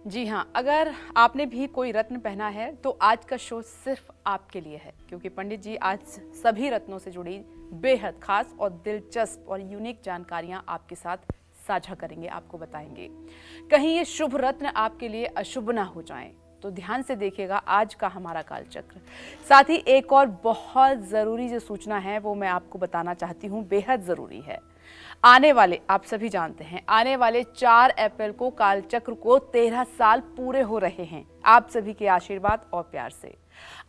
जी हाँ, अगर आपने भी कोई रत्न पहना है तो आज का शो सिर्फ आपके लिए है, क्योंकि पंडित जी आज सभी रत्नों से जुड़ी बेहद खास और दिलचस्प और यूनिक जानकारियां आपके साथ साझा करेंगे, आपको बताएंगे। कहीं ये शुभ रत्न आपके लिए अशुभ ना हो जाएं, तो ध्यान से देखिएगा आज का हमारा कालचक्र। साथ ही एक और बहुत ज़रूरी जो सूचना है वो मैं आपको बताना चाहती हूँ, बेहद ज़रूरी है। आने वाले, आप सभी जानते हैं, आने वाले 4 अप्रैल को कालचक्र को 13 साल पूरे हो रहे हैं, आप सभी के आशीर्वाद और प्यार से।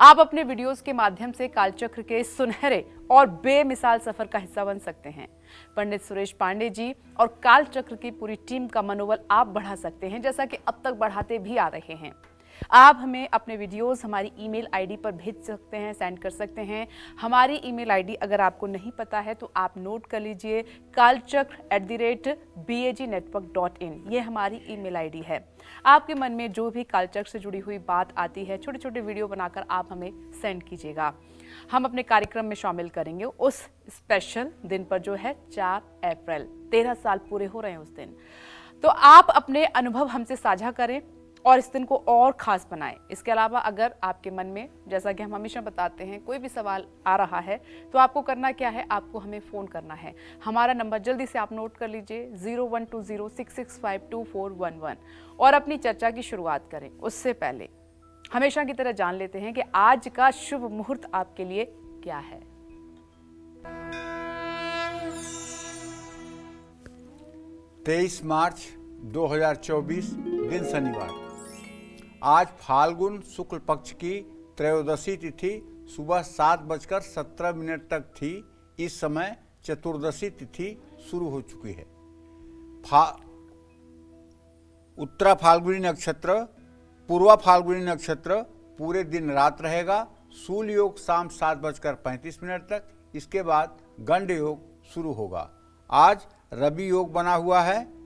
आप अपने वीडियोस के माध्यम से कालचक्र के सुनहरे और बेमिसाल सफर का हिस्सा बन सकते हैं। पंडित सुरेश पांडे जी और कालचक्र की पूरी टीम का मनोबल आप बढ़ा सकते हैं, जैसा कि अब तक बढ़ाते भी आ रहे हैं। आप हमें अपने वीडियोस हमारी ईमेल आईडी पर भेज सकते हैं, सेंड कर सकते हैं। हमारी ईमेल आईडी अगर आपको नहीं पता है तो आप नोट कर लीजिए, kalchakr@bagnetwork.in, ये हमारी ईमेल आईडी है। आपके मन में जो भी कालचक्र से जुड़ी हुई बात आती है, छोटे छोटे वीडियो बनाकर आप हमें सेंड कीजिएगा। हम अपने कार्यक्रम में शामिल करेंगे उस स्पेशल दिन पर, जो है 4 अप्रैल। 13 साल पूरे हो रहे हैं उस दिन। तो आप अपने अनुभव हमसे साझा करें और इस दिन को और खास बनाएं। इसके अलावा अगर आपके मन में, जैसा कि हम हमेशा बताते हैं, कोई भी सवाल आ रहा है तो आपको करना क्या है, आपको हमें फ़ोन करना है। हमारा नंबर जल्दी से आप नोट कर लीजिए, 012066522411, और अपनी चर्चा की शुरुआत करें। उससे पहले हमेशा की तरह जान लेते हैं कि आज का शुभ मुहूर्त आपके लिए क्या है। 23 मार्च 2024, दिन शनिवार। आज फाल्गुन शुक्ल पक्ष की त्रयोदशी तिथि सुबह 7:17 तक थी। इस समय चतुर्दशी तिथि शुरू हो चुकी है। उत्तरा फाल्गुनी नक्षत्र, पूर्वा फाल्गुनी नक्षत्र पूरे दिन रात रहेगा। शूल योग शाम 7:35 तक, इसके बाद गंड योग शुरू होगा। आज रवि योग बना हुआ है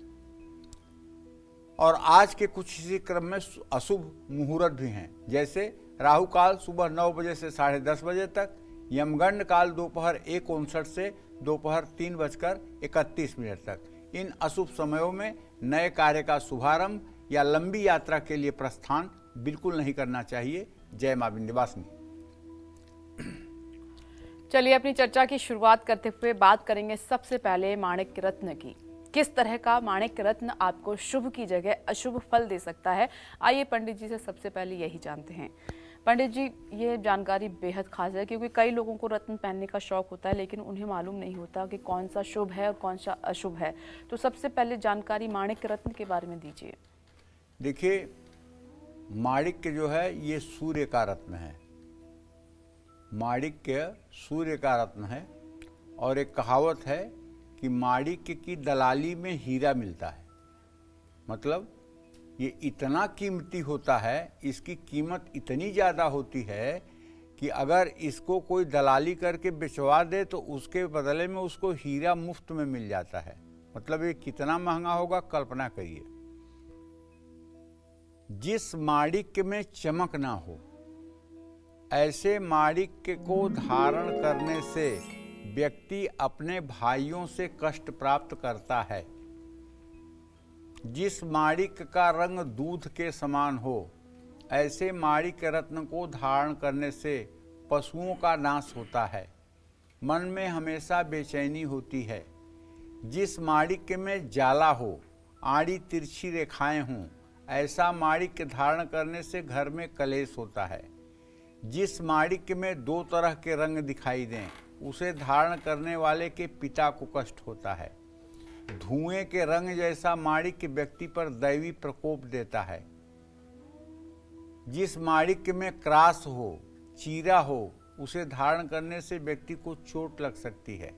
और आज के कुछ इसी क्रम में अशुभ मुहूर्त भी हैं, जैसे राहु काल सुबह 9 बजे से 10:30 बजे तक, यमगंड काल दोपहर 1:59 से दोपहर 3:31 तक। इन अशुभ समयों में नए कार्य का शुभारंभ या लंबी यात्रा के लिए प्रस्थान बिल्कुल नहीं करना चाहिए। जय मां विंध्यवासिनी। चलिए अपनी चर्चा की शुरुआत करते हुए बात करेंगे सबसे पहले माणिक्य रत्न की। किस तरह का माणिक्य रत्न आपको शुभ की जगह अशुभ फल दे सकता है, आइए पंडित जी से सबसे पहले यही जानते हैं। पंडित जी, ये जानकारी बेहद खास है, क्योंकि कई लोगों को रत्न पहनने का शौक होता है, लेकिन उन्हें मालूम नहीं होता कि कौन सा शुभ है और कौन सा अशुभ है। तो सबसे पहले जानकारी माणिक्य रत्न के बारे में दीजिए। देखिए, माणिक्य जो है ये सूर्य का रत्न है। माणिक्य सूर्य का रत्न है और एक कहावत है कि माणिक्य की दलाली में हीरा मिलता है। मतलब ये इतना कीमती होता है, इसकी कीमत इतनी ज़्यादा होती है कि अगर इसको कोई दलाली करके बेचवा दे तो उसके बदले में उसको हीरा मुफ्त में मिल जाता है। मतलब ये कितना महंगा होगा, कल्पना करिए। जिस माणिक्य में चमक ना हो, ऐसे माणिक्य को धारण करने से व्यक्ति अपने भाइयों से कष्ट प्राप्त करता है। जिस माणिक्य का रंग दूध के समान हो, ऐसे माणिक्य रत्न को धारण करने से पशुओं का नाश होता है। मन में हमेशा बेचैनी होती है। जिस माणिक्य में जाला हो, आड़ी तिरछी रेखाएं हों, ऐसा माणिक्य धारण करने से घर में कलेश होता है। जिस माणिक्य में 2 तरह के रंग दिखाई दें, उसे धारण करने वाले के पिता को कष्ट होता है। धुएं के रंग जैसा माणिक्य व्यक्ति पर दैवी प्रकोप देता है। जिस माणिक्य में क्रास हो, चीरा हो, उसे धारण करने से व्यक्ति को चोट लग सकती है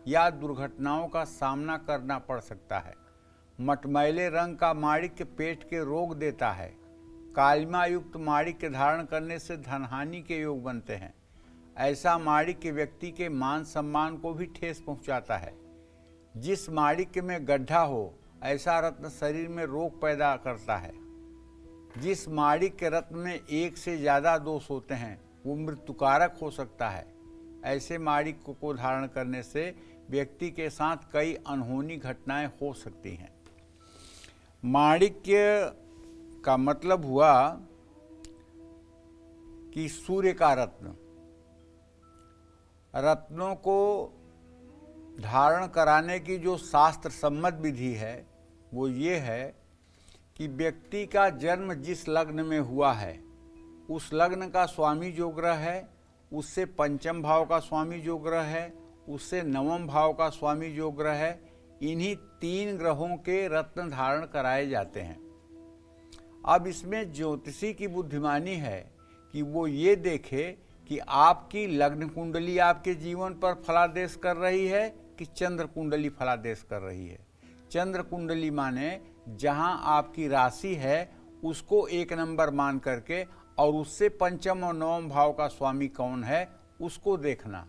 या दुर्घटनाओं का सामना करना पड़ सकता है। मटमैले रंग का माणिक्य पेट के रोग देता है। कालिमा युक्त माणिक्य धारण करने से धनहानि के योग बनते हैं। ऐसा माणिक्य व्यक्ति के मान सम्मान को भी ठेस पहुंचाता है। जिस माणिक्य में गड्ढा हो, ऐसा रत्न शरीर में रोग पैदा करता है। जिस माणिक्य रत्न में एक से ज़्यादा दोष होते हैं, वो मृत्युकारक हो सकता है। ऐसे माणिक्य को धारण करने से व्यक्ति के साथ कई अनहोनी घटनाएं हो सकती हैं। माणिक्य का मतलब हुआ कि सूर्य का रत्न, रत्नों को धारण कराने की जो शास्त्र सम्मत विधि है वो ये है कि व्यक्ति का जन्म जिस लग्न में हुआ है उस लग्न का स्वामी जो ग्रह है, उससे पंचम भाव का स्वामी जो ग्रह है, उससे नवम भाव का स्वामी जो ग्रह है, इन्हीं 3 ग्रहों के रत्न धारण कराए जाते हैं। अब इसमें ज्योतिषी की बुद्धिमानी है कि वो ये देखे कि आपकी लग्न कुंडली आपके जीवन पर फलादेश कर रही है कि चंद्र कुंडली फलादेश कर रही है। चंद्र कुंडली माने जहां आपकी राशि है उसको 1 नंबर मान करके, और उससे पंचम और नवम भाव का स्वामी कौन है उसको देखना।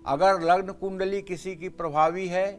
अगर लग्न कुंडली किसी की प्रभावी है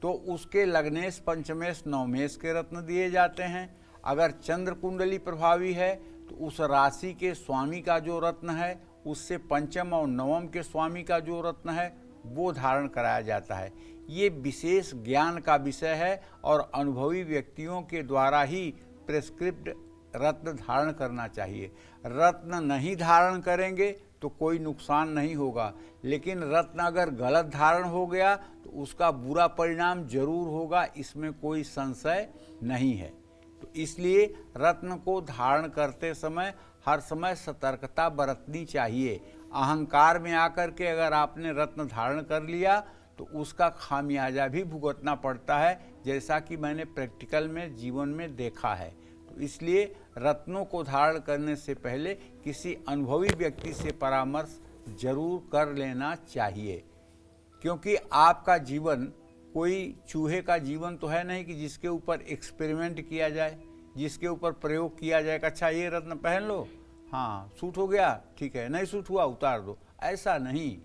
तो उसके लग्नेश पंचमेश नवमेश के रत्न दिए जाते हैं। अगर चंद्र कुंडली प्रभावी है तो उस राशि के स्वामी का जो रत्न है उससे पंचम और नवम के स्वामी का जो रत्न है वो धारण कराया जाता है। ये विशेष ज्ञान का विषय है और अनुभवी व्यक्तियों के द्वारा ही प्रेस्क्रिप्ट रत्न धारण करना चाहिए। रत्न नहीं धारण करेंगे तो कोई नुकसान नहीं होगा, लेकिन रत्न अगर गलत धारण हो गया तो उसका बुरा परिणाम जरूर होगा, इसमें कोई संशय नहीं है। तो इसलिए रत्न को धारण करते समय हर समय सतर्कता बरतनी चाहिए। अहंकार में आकर के अगर आपने रत्न धारण कर लिया तो उसका खामियाजा भी भुगतना पड़ता है, जैसा कि मैंने प्रैक्टिकल में जीवन में देखा है। तो इसलिए रत्नों को धारण करने से पहले किसी अनुभवी व्यक्ति से परामर्श जरूर कर लेना चाहिए, क्योंकि आपका जीवन कोई चूहे का जीवन तो है नहीं कि जिसके ऊपर एक्सपेरिमेंट किया जाए, जिसके ऊपर प्रयोग किया जाए कि अच्छा ये रत्न पहन लो, हाँ सूट हो गया ठीक है, नहीं सूट हुआ उतार दो। ऐसा नहीं,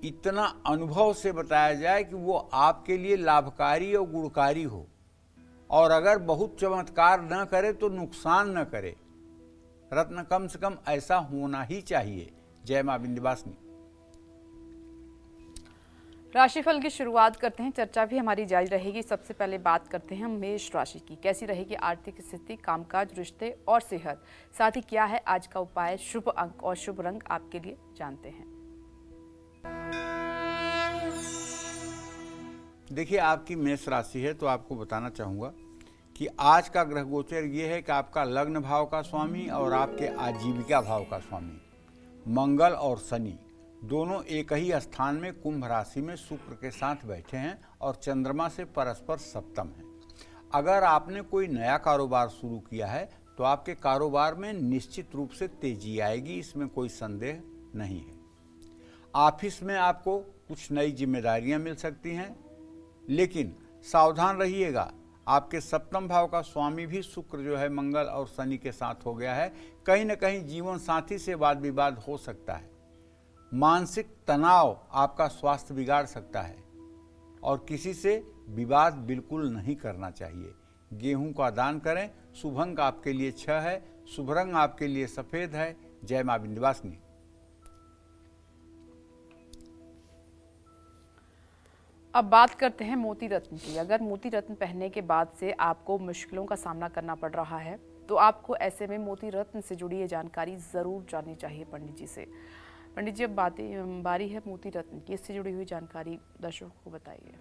इतना अनुभव से बताया जाए कि वो आपके लिए लाभकारी और गुणकारी हो, और अगर बहुत चमत्कार न करे तो नुकसान न करे। रत्न कम से कम ऐसा होना ही चाहिए। जय मां विंध्यवासिनी। राशिफल की शुरुआत करते हैं, चर्चा भी हमारी जारी रहेगी। सबसे पहले बात करते हैं मेष राशि की। कैसी रहेगी आर्थिक स्थिति, कामकाज, रिश्ते और सेहत, साथ ही क्या है आज का उपाय, शुभ अंक और शुभ रंग आपके लिए, जानते हैं। देखिए, आपकी मेष राशि है तो आपको बताना चाहूँगा कि आज का ग्रह गोचर ये है कि आपका लग्न भाव का स्वामी और आपके आजीविका भाव का स्वामी मंगल और शनि दोनों एक ही स्थान में कुंभ राशि में शुक्र के साथ बैठे हैं और चंद्रमा से परस्पर सप्तम हैं। अगर आपने कोई नया कारोबार शुरू किया है तो आपके कारोबार में निश्चित रूप से तेजी आएगी, इसमें कोई संदेह नहीं है। ऑफिस में आपको कुछ नई जिम्मेदारियां मिल सकती हैं, लेकिन सावधान रहिएगा। आपके सप्तम भाव का स्वामी भी शुक्र जो है मंगल और शनि के साथ हो गया है। कहीं न कहीं जीवन साथी से वाद विवाद हो सकता है। मानसिक तनाव आपका स्वास्थ्य बिगाड़ सकता है और किसी से विवाद बिल्कुल नहीं करना चाहिए। गेहूं का दान करें। शुभ अंक आपके लिए 6 है, शुभ रंग आपके लिए सफेद है। जय मां विंध्यवासिनी। अब बात करते हैं मोती रत्न की। अगर मोती रत्न पहनने के बाद से आपको मुश्किलों का सामना करना पड़ रहा है तो आपको ऐसे में मोती रत्न से जुड़ी ये जानकारी ज़रूर जाननी चाहिए पंडित जी से। पंडित जी, अब बारी है मोती रत्न की, इससे जुड़ी हुई जानकारी दर्शकों को बताइए।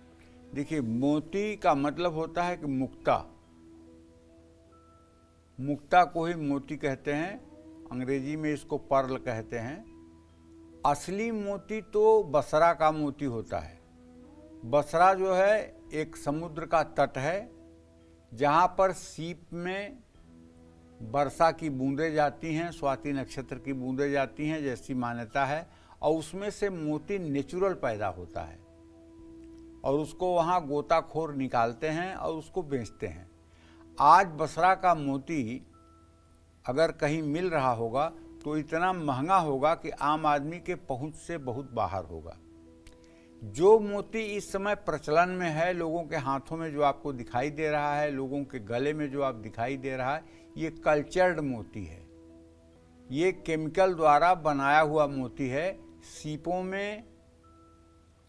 देखिए, मोती का मतलब होता है कि मुक्ता, मुक्ता को ही मोती कहते हैं, अंग्रेजी में इसको पर्ल कहते हैं। असली मोती तो बसरा का मोती होता है। बसरा जो है एक समुद्र का तट है जहाँ पर सीप में वर्षा की बूंदें जाती हैं, स्वाति नक्षत्र की बूंदें जाती हैं जैसी मान्यता है, और उसमें से मोती नेचुरल पैदा होता है और उसको वहाँ गोताखोर निकालते हैं और उसको बेचते हैं। आज बसरा का मोती अगर कहीं मिल रहा होगा तो इतना महंगा होगा कि आम आदमी के पहुँच से बहुत बाहर होगा। जो मोती इस समय प्रचलन में है, लोगों के हाथों में जो आपको दिखाई दे रहा है, लोगों के गले में जो आप दिखाई दे रहा है, ये कल्चर्ड मोती है। ये केमिकल द्वारा बनाया हुआ मोती है। सीपों में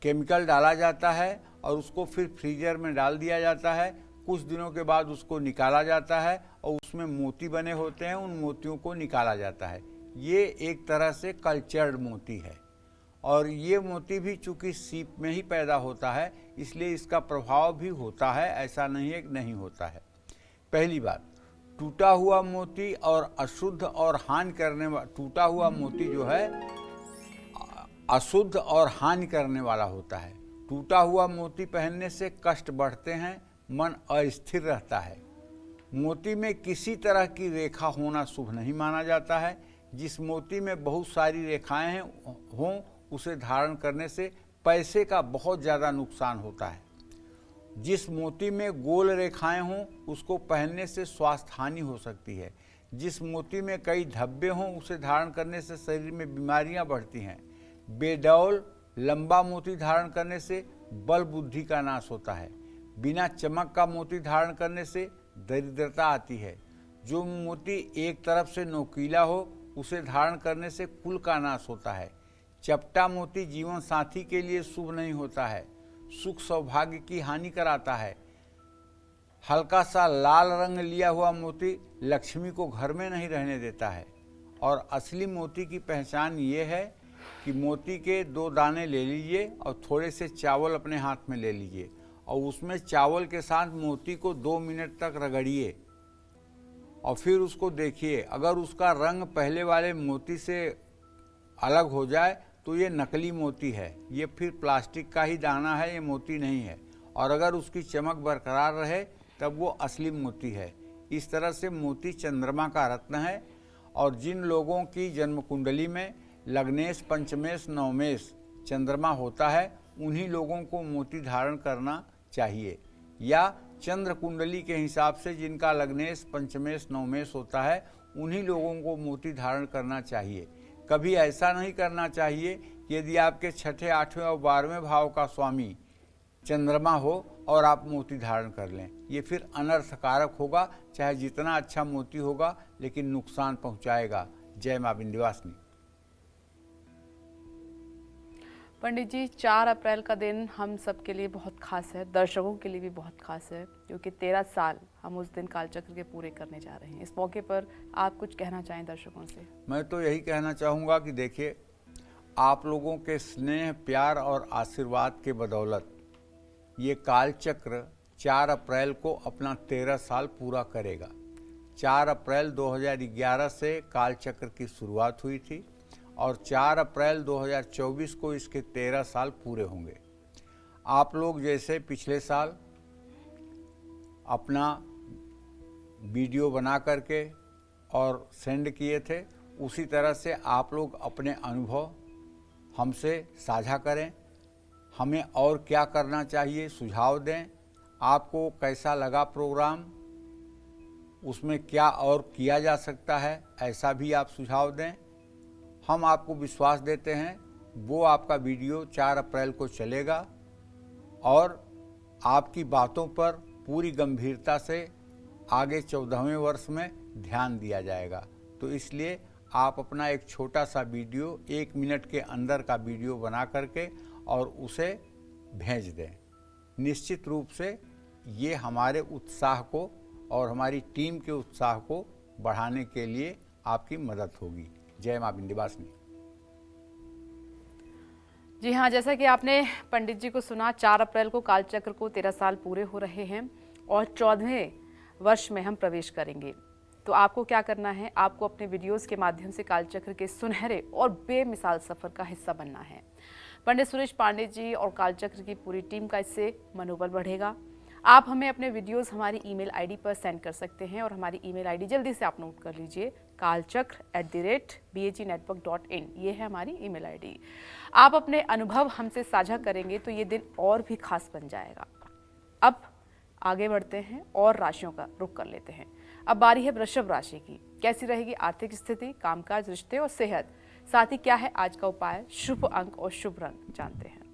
केमिकल डाला जाता है और उसको फिर फ्रीजर में डाल दिया जाता है। कुछ दिनों के बाद उसको निकाला जाता है और उसमें मोती बने होते हैं, उन मोतियों को निकाला जाता है। ये एक तरह से कल्चर्ड मोती है और ये मोती भी चूंकि सीप में ही पैदा होता है इसलिए इसका प्रभाव भी होता है, ऐसा नहीं है कि नहीं होता है। पहली बात, टूटा हुआ मोती और अशुद्ध और हानि करने वाला, टूटा हुआ मोती जो है अशुद्ध और हानि करने वाला होता है। टूटा हुआ मोती पहनने से कष्ट बढ़ते हैं, मन अस्थिर रहता है। मोती में किसी तरह की रेखा होना शुभ नहीं माना जाता है। जिस मोती में बहुत सारी रेखाएं हों उसे धारण करने से पैसे का बहुत ज़्यादा नुकसान होता है। जिस मोती में गोल रेखाएं हों उसको पहनने से स्वास्थ्य हानि हो सकती है। जिस मोती में कई धब्बे हों उसे धारण करने से शरीर में बीमारियां बढ़ती हैं। बेडौल लंबा मोती धारण करने से बल बुद्धि का नाश होता है। बिना चमक का मोती धारण करने से दरिद्रता आती है। जो मोती एक तरफ से नोकीला हो उसे धारण करने से कुल का नाश होता है। चपटा मोती जीवन साथी के लिए शुभ नहीं होता है, सुख सौभाग्य की हानि कराता है। हल्का सा लाल रंग लिया हुआ मोती लक्ष्मी को घर में नहीं रहने देता है। और असली मोती की पहचान ये है कि मोती के 2 दाने ले लीजिए और थोड़े से चावल अपने हाथ में ले लीजिए और उसमें चावल के साथ मोती को 2 मिनट तक रगड़िए और फिर उसको देखिए। अगर उसका रंग पहले वाले मोती से अलग हो जाए तो ये नकली मोती है, ये फिर प्लास्टिक का ही दाना है, ये मोती नहीं है। और अगर उसकी चमक बरकरार रहे तब वो असली मोती है। इस तरह से मोती चंद्रमा का रत्न है। और जिन लोगों की जन्म कुंडली में लग्नेश, पंचमेश, नवमेश चंद्रमा होता है उन्हीं लोगों को मोती धारण करना चाहिए। या चंद्र कुंडली के हिसाब से जिनका लग्नेश, पंचमेश, नवमेश होता है उन्हीं लोगों को मोती धारण करना चाहिए। कभी ऐसा नहीं करना चाहिए कि यदि आपके 6ठे, 8वें और 12वें भाव का स्वामी चंद्रमा हो और आप मोती धारण कर लें। ये फिर अनर्थकारक होगा, चाहे जितना अच्छा मोती होगा लेकिन नुकसान पहुंचाएगा। जय मां विंध्यवासिनी। पंडित जी, 4 अप्रैल का दिन हम सब के लिए बहुत खास है, दर्शकों के लिए भी बहुत खास है, क्योंकि 13 साल हम उस दिन कालचक्र के पूरे करने जा रहे हैं। इस मौके पर आप कुछ कहना चाहें दर्शकों से? मैं तो यही कहना चाहूँगा कि देखिए, आप लोगों के स्नेह, प्यार और आशीर्वाद के बदौलत ये कालचक्र 4 अप्रैल को अपना 13 साल पूरा करेगा। 4 अप्रैल 2011 से कालचक्र की शुरुआत हुई थी और 4 अप्रैल 2024 को इसके 13 साल पूरे होंगे। आप लोग जैसे पिछले साल अपना वीडियो बना करके और सेंड किए थे, उसी तरह से आप लोग अपने अनुभव हमसे साझा करें। हमें और क्या करना चाहिए सुझाव दें। आपको कैसा लगा प्रोग्राम, उसमें क्या और किया जा सकता है, ऐसा भी आप सुझाव दें। हम आपको विश्वास देते हैं वो आपका वीडियो 4 अप्रैल को चलेगा और आपकी बातों पर पूरी गंभीरता से आगे 14वें वर्ष में ध्यान दिया जाएगा। तो इसलिए आप अपना एक छोटा सा वीडियो 1 मिनट के अंदर का वीडियो बना करके और उसे भेज दें। निश्चित रूप से ये हमारे उत्साह को और हमारी टीम के उत्साह को बढ़ाने के लिए आपकी मदद होगी। जय मां विंध्यवासिनी। जी हाँ, जैसा कि आपने पंडित जी को सुना, 4 अप्रैल को कालचक्र को 13 साल पूरे हो रहे हैं और 14वें वर्ष में हम प्रवेश करेंगे। तो आपको क्या करना है, आपको अपने वीडियोस के माध्यम से कालचक्र के सुनहरे और बेमिसाल सफर का हिस्सा बनना है। पंडित सुरेश पांडे जी और कालचक्र की पूरी टीम का इससे मनोबल बढ़ेगा। आप हमें अपने वीडियोस हमारी ईमेल आईडी पर सेंड कर सकते हैं और हमारी ईमेल आईडी जल्दी से आप नोट कर लीजिए, kalchakr@bagnetwork.in। ये है हमारी ईमेल आईडी। आप अपने अनुभव हमसे साझा करेंगे तो ये दिन और भी खास बन जाएगा। अब आगे बढ़ते हैं और राशियों का रुख कर लेते हैं। अब बारी है वृषभ राशि की। कैसी रहेगी आर्थिक स्थिति, कामकाज, रिश्ते और सेहत, साथ ही क्या है आज का उपाय, शुभ अंक और शुभ रंग, जानते हैं।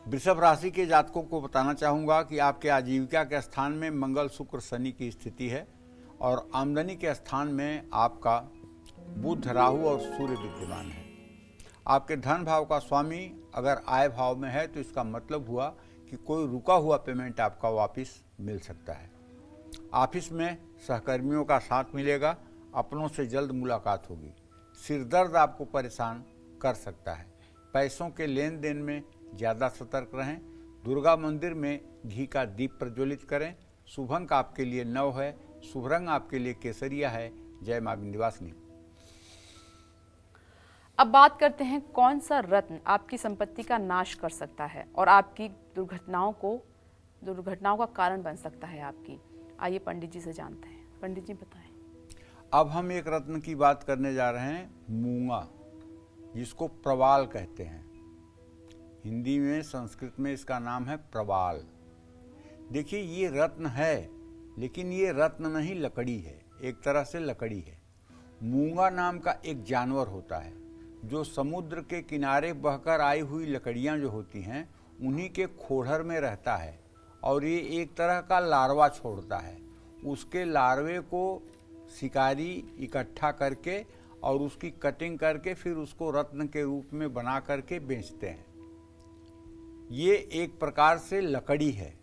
वृषभ राशि के जातकों को बताना चाहूँगा कि आपके आजीविका के स्थान में मंगल, शुक्र, शनि की स्थिति है और आमदनी के स्थान में आपका बुध, राहु और सूर्य विद्यमान है। आपके धन भाव का स्वामी अगर आय भाव में है तो इसका मतलब हुआ कि कोई रुका हुआ पेमेंट आपका वापस मिल सकता है। ऑफिस में सहकर्मियों का साथ मिलेगा, अपनों से जल्द मुलाकात होगी। सिर दर्द आपको परेशान कर सकता है। पैसों के लेन देन में ज़्यादा सतर्क रहें। दुर्गा मंदिर में घी का दीप प्रज्वलित करें। शुभ अंक आपके लिए 9 है। शुभ रंग आपके लिए केसरिया है। जय मां विंध्यवासिनी। अब बात करते हैं कौन सा रत्न आपकी संपत्ति का नाश कर सकता है और आपकी दुर्घटनाओं का कारण बन सकता है आपकी। आइए पंडित जी से जानते हैं। पंडित जी बताएं। अब हम एक रत्न की बात करने जा रहे हैं, मूंगा, जिसको प्रवाल कहते हैं। हिंदी में, संस्कृत में इसका नाम है प्रवाल। देखिए, ये रत्न है, लेकिन ये रत्न नहीं, लकड़ी है। एक तरह से लकड़ी है। मूंगा नाम का एक जानवर होता है जो समुद्र के किनारे बहकर आई हुई लकड़ियां जो होती हैं उन्हीं के खोड़र में रहता है और ये एक तरह का लार्वा छोड़ता है। उसके लार्वे को शिकारी इकट्ठा करके और उसकी कटिंग करके फिर उसको रत्न के रूप में बना करके बेचते हैं। ये एक प्रकार से लकड़ी है,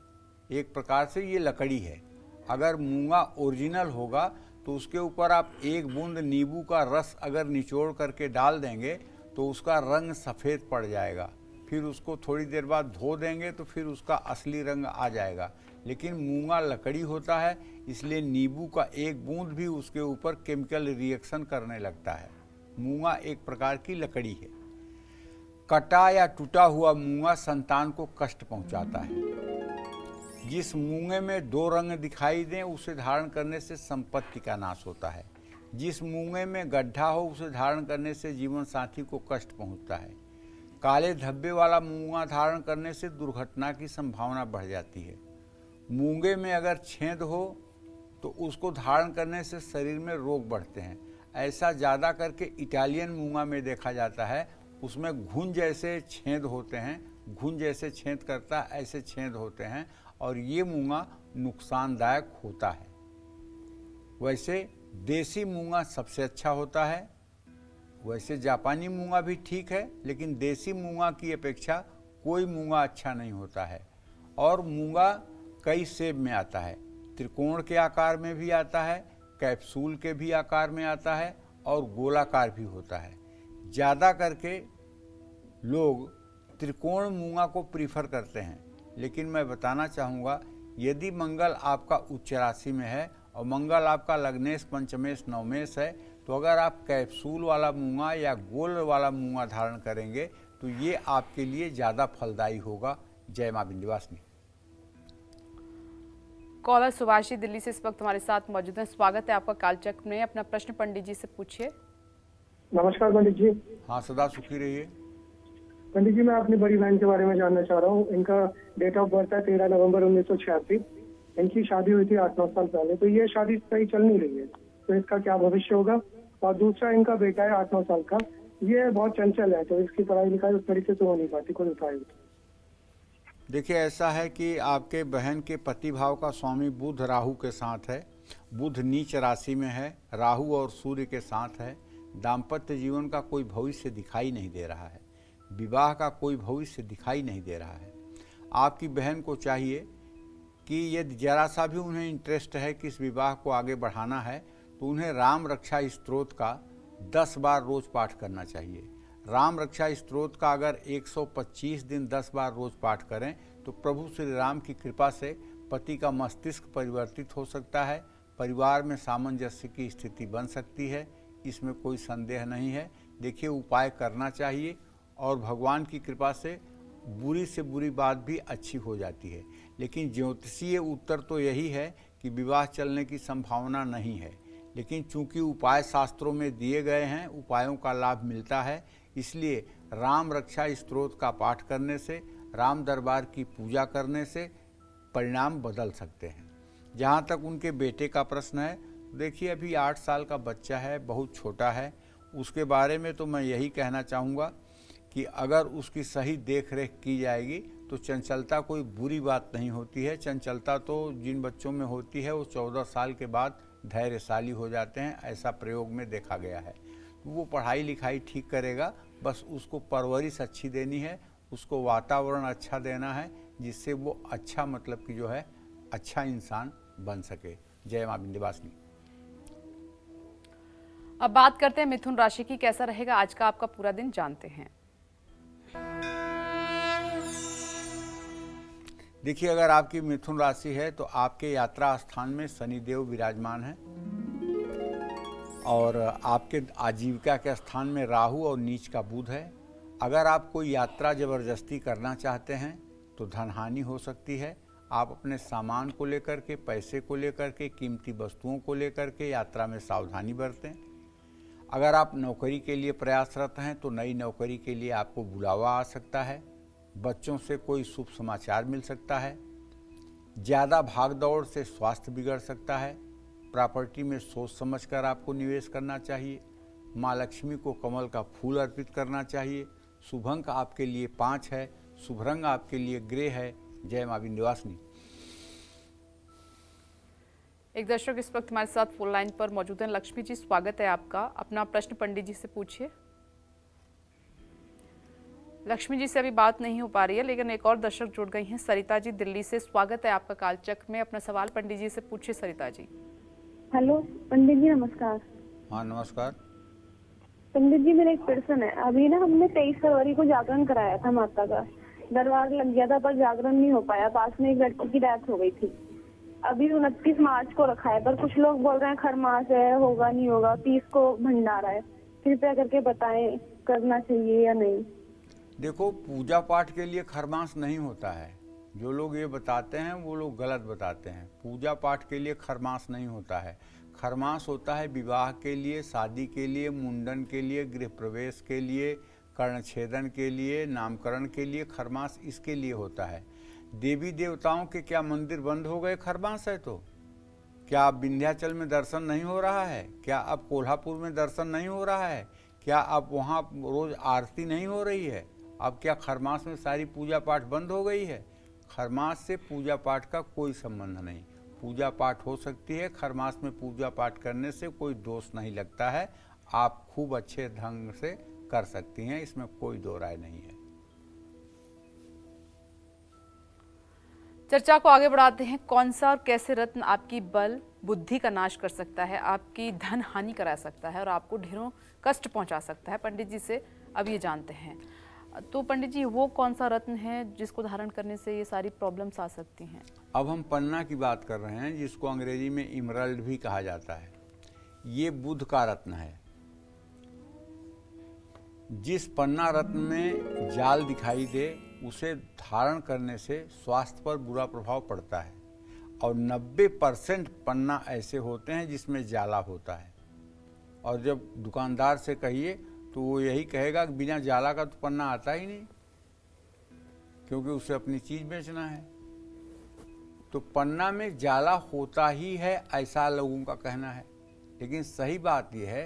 एक प्रकार से ये लकड़ी है। अगर मूंगा ओरिजिनल होगा तो उसके ऊपर आप एक बूंद नींबू का रस अगर निचोड़ करके डाल देंगे तो उसका रंग सफ़ेद पड़ जाएगा। फिर उसको थोड़ी देर बाद धो देंगे तो फिर उसका असली रंग आ जाएगा। लेकिन मूंगा लकड़ी होता है, इसलिए नींबू का एक बूंद भी उसके ऊपर केमिकल रिएक्शन करने लगता है। मूंगा एक प्रकार की लकड़ी है। कटा या टूटा हुआ मूंगा संतान को कष्ट पहुंचाता है। जिस मूंगे में 2 रंग दिखाई दें उसे धारण करने से संपत्ति का नाश होता है। जिस मूंगे में गड्ढा हो उसे धारण करने से जीवन साथी को कष्ट पहुंचता है। काले धब्बे वाला मूंगा धारण करने से दुर्घटना की संभावना बढ़ जाती है। मूंगे में अगर छेद हो तो उसको धारण करने से शरीर में रोग बढ़ते हैं। ऐसा ज़्यादा करके इटालियन मूंगा में देखा जाता है। उसमें घुन जैसे छेद होते हैं, घुन जैसे छेद करता है, ऐसे छेद होते हैं और ये मूंगा नुकसानदायक होता है। वैसे देसी मूंगा सबसे अच्छा होता है। वैसे जापानी मूंगा भी ठीक है, लेकिन देसी मूंगा की अपेक्षा कोई मूंगा अच्छा नहीं होता है। और मूंगा कई शेप में आता है। त्रिकोण के आकार में भी आता है, कैप्सूल के भी आकार में आता है और गोलाकार भी होता है। ज़्यादा करके लोग त्रिकोण मूंगा को प्रीफर करते हैं, लेकिन मैं बताना चाहूँगा यदि मंगल आपका उच्च राशि में है और मंगल आपका लग्नेश, पंचमेश, नवमेश है तो अगर आप कैप्सूल वाला मूंगा या गोल वाला मूंगा धारण करेंगे तो ये आपके लिए ज़्यादा फलदायी होगा। जय मां विंध्यवासिनी। कॉलर सुभाषी दिल्ली से इस वक्त हमारे साथ मौजूद हैं। स्वागत है आपका कालचक्र में। अपना प्रश्न पंडित जी से पूछिए। नमस्कार पंडित जी। हाँ, सदा सुखी रहिए। पंडित जी, मैं अपनी बड़ी बहन के बारे में जानना चाह रहा हूँ। इनका डेट ऑफ बर्थ है 13 नवंबर 1986। इनकी शादी हुई थी 8-9 साल पहले। तो ये शादी सही चल नहीं रही है, तो इसका क्या भविष्य होगा? और दूसरा, इनका बेटा है 8-9 साल का, ये बहुत चंचल है, तो इसकी पढ़ाई लिखाई उस तरीके से हो नहीं पाती, कोई उपाय हो? देखिए, ऐसा है कि आपके बहन के पति भाव का स्वामी बुध राहु के साथ है। बुध नीच राशि में है, राहु और सूर्य के साथ है। दाम्पत्य जीवन का कोई भविष्य दिखाई नहीं दे रहा है। विवाह का कोई भविष्य दिखाई नहीं दे रहा है। आपकी बहन को चाहिए कि यदि जरा सा भी उन्हें इंटरेस्ट है कि इस विवाह को आगे बढ़ाना है तो उन्हें राम रक्षा स्तोत्र का 10 बार रोज पाठ करना चाहिए। राम रक्षा स्तोत्र का अगर 125 दिन 10 बार रोज पाठ करें तो प्रभु श्री राम की कृपा से पति का मस्तिष्क परिवर्तित हो सकता है, परिवार में सामंजस्य की स्थिति बन सकती है, इसमें कोई संदेह नहीं है। देखिए, उपाय करना चाहिए और भगवान की कृपा से बुरी से बुरी बात भी अच्छी हो जाती है। लेकिन ज्योतिषीय उत्तर तो यही है कि विवाह चलने की संभावना नहीं है। लेकिन चूंकि उपाय शास्त्रों में दिए गए हैं, उपायों का लाभ मिलता है, इसलिए राम रक्षा स्तोत्र का पाठ करने से, राम दरबार की पूजा करने से परिणाम बदल सकते हैं। जहाँ तक उनके बेटे का प्रश्न है, देखिए अभी 8 साल का बच्चा है, बहुत छोटा है। उसके बारे में तो मैं यही कहना चाहूँगा कि अगर उसकी सही देख रेख की जाएगी तो चंचलता कोई बुरी बात नहीं होती है। चंचलता तो जिन बच्चों में होती है वो 14 साल के बाद धैर्यशाली हो जाते हैं, ऐसा प्रयोग में देखा गया है। वो पढ़ाई लिखाई ठीक करेगा बस उसको परवरिश अच्छी देनी है, उसको वातावरण अच्छा देना है, जिससे वो अच्छा मतलब कि जो है अच्छा इंसान बन सके। जय मां विंध्यवासिनी। अब बात करते हैं मिथुन राशि की, कैसा रहेगा आज का आपका पूरा दिन, जानते हैं। देखिए, अगर आपकी मिथुन राशि है तो आपके यात्रा स्थान में शनिदेव विराजमान है और आपके आजीविका के स्थान में राहु और नीच का बुध है। अगर आप कोई यात्रा ज़बरदस्ती करना चाहते हैं तो धन हानि हो सकती है। आप अपने सामान को लेकर के, पैसे को लेकर के, कीमती वस्तुओं को लेकर के यात्रा में सावधानी बरतें। अगर आप नौकरी के लिए प्रयासरत हैं तो नई नौकरी के लिए आपको बुलावा आ सकता है। बच्चों से कोई शुभ समाचार मिल सकता है। ज़्यादा भाग दौड़ से स्वास्थ्य बिगड़ सकता है। प्रॉपर्टी में सोच समझकर आपको निवेश करना चाहिए। माँ लक्ष्मी को कमल का फूल अर्पित करना चाहिए। शुभ अंक आपके लिए 5 है। शुभ रंग आपके लिए ग्रे है। जय मां विंध्यवासिनी। एक दर्शक इस वक्त हमारे साथ फोन लाइन पर मौजूद हैं। लक्ष्मी जी, स्वागत है आपका। अपना प्रश्न पंडित जी से पूछिए। लक्ष्मी जी से अभी बात नहीं हो पा रही है, लेकिन एक और दर्शक जुड़ गई हैं, सरिता जी दिल्ली से। स्वागत है आपका कालचक्र में। अपना सवाल पंडित जी से पूछिए सरिता जी। हेलो पंडित जी, नमस्कार। हाँ नमस्कार। पंडित जी, मेरा एक प्रश्न है। अभी ना हमने 23 फरवरी को जागरण कराया था माता का, दरबार लग गया था पर जागरण नहीं हो पाया। पास में एक लड़की की डेथ हो गई थी। अभी 29 मार्च को रखा है, पर कुछ लोग बोल रहे हैं खरमास है, होगा नहीं होगा। 30 को भंडारा है। कृपया करके बताएं करना चाहिए या नहीं। देखो, पूजा पाठ के लिए खरमास नहीं होता है। जो लोग ये बताते हैं वो लोग गलत बताते हैं। पूजा पाठ के लिए खरमास नहीं होता है। खरमास होता है विवाह के लिए, शादी के लिए, मुंडन के लिए, गृह प्रवेश के लिए, कर्णछेदन के लिए, नामकरण के लिए। खरमास इसके लिए होता है। देवी देवताओं के क्या मंदिर बंद हो गए खरमास है तो? क्या अब विंध्याचल में दर्शन नहीं हो रहा है? क्या अब कोल्हापुर में दर्शन नहीं हो रहा है? क्या अब वहाँ रोज आरती नहीं हो रही है? अब क्या खरमास में सारी पूजा पाठ बंद हो गई है? खरमास से पूजा पाठ का कोई संबंध नहीं। पूजा पाठ हो सकती है। खरमास में पूजा पाठ करने से कोई दोष नहीं लगता है। आप खूब अच्छे ढंग से कर सकती हैं, इसमें कोई दो राय नहीं है। चर्चा को आगे बढ़ाते हैं। कौन सा और कैसे रत्न आपकी बल बुद्धि का नाश कर सकता है, आपकी धन हानि करा सकता है और आपको ढेरों कष्ट पहुंचा सकता है, पंडित जी से अब ये जानते हैं। तो पंडित जी, वो कौन सा रत्न है जिसको धारण करने से ये सारी प्रॉब्लम्स आ सकती हैं? अब हम पन्ना की बात कर रहे हैं, जिसको अंग्रेजी में इमरल्ड भी कहा जाता है। ये बुध का रत्न है। जिस पन्ना रत्न में जाल दिखाई दे उसे धारण करने से स्वास्थ्य पर बुरा प्रभाव पड़ता है और 90% पन्ना ऐसे होते हैं जिसमें जाला होता है। और जब दुकानदार से कहिए तो वो यही कहेगा कि बिना जाला का तो पन्ना आता ही नहीं, क्योंकि उसे अपनी चीज़ बेचना है। तो पन्ना में जाला होता ही है, ऐसा लोगों का कहना है। लेकिन सही बात यह है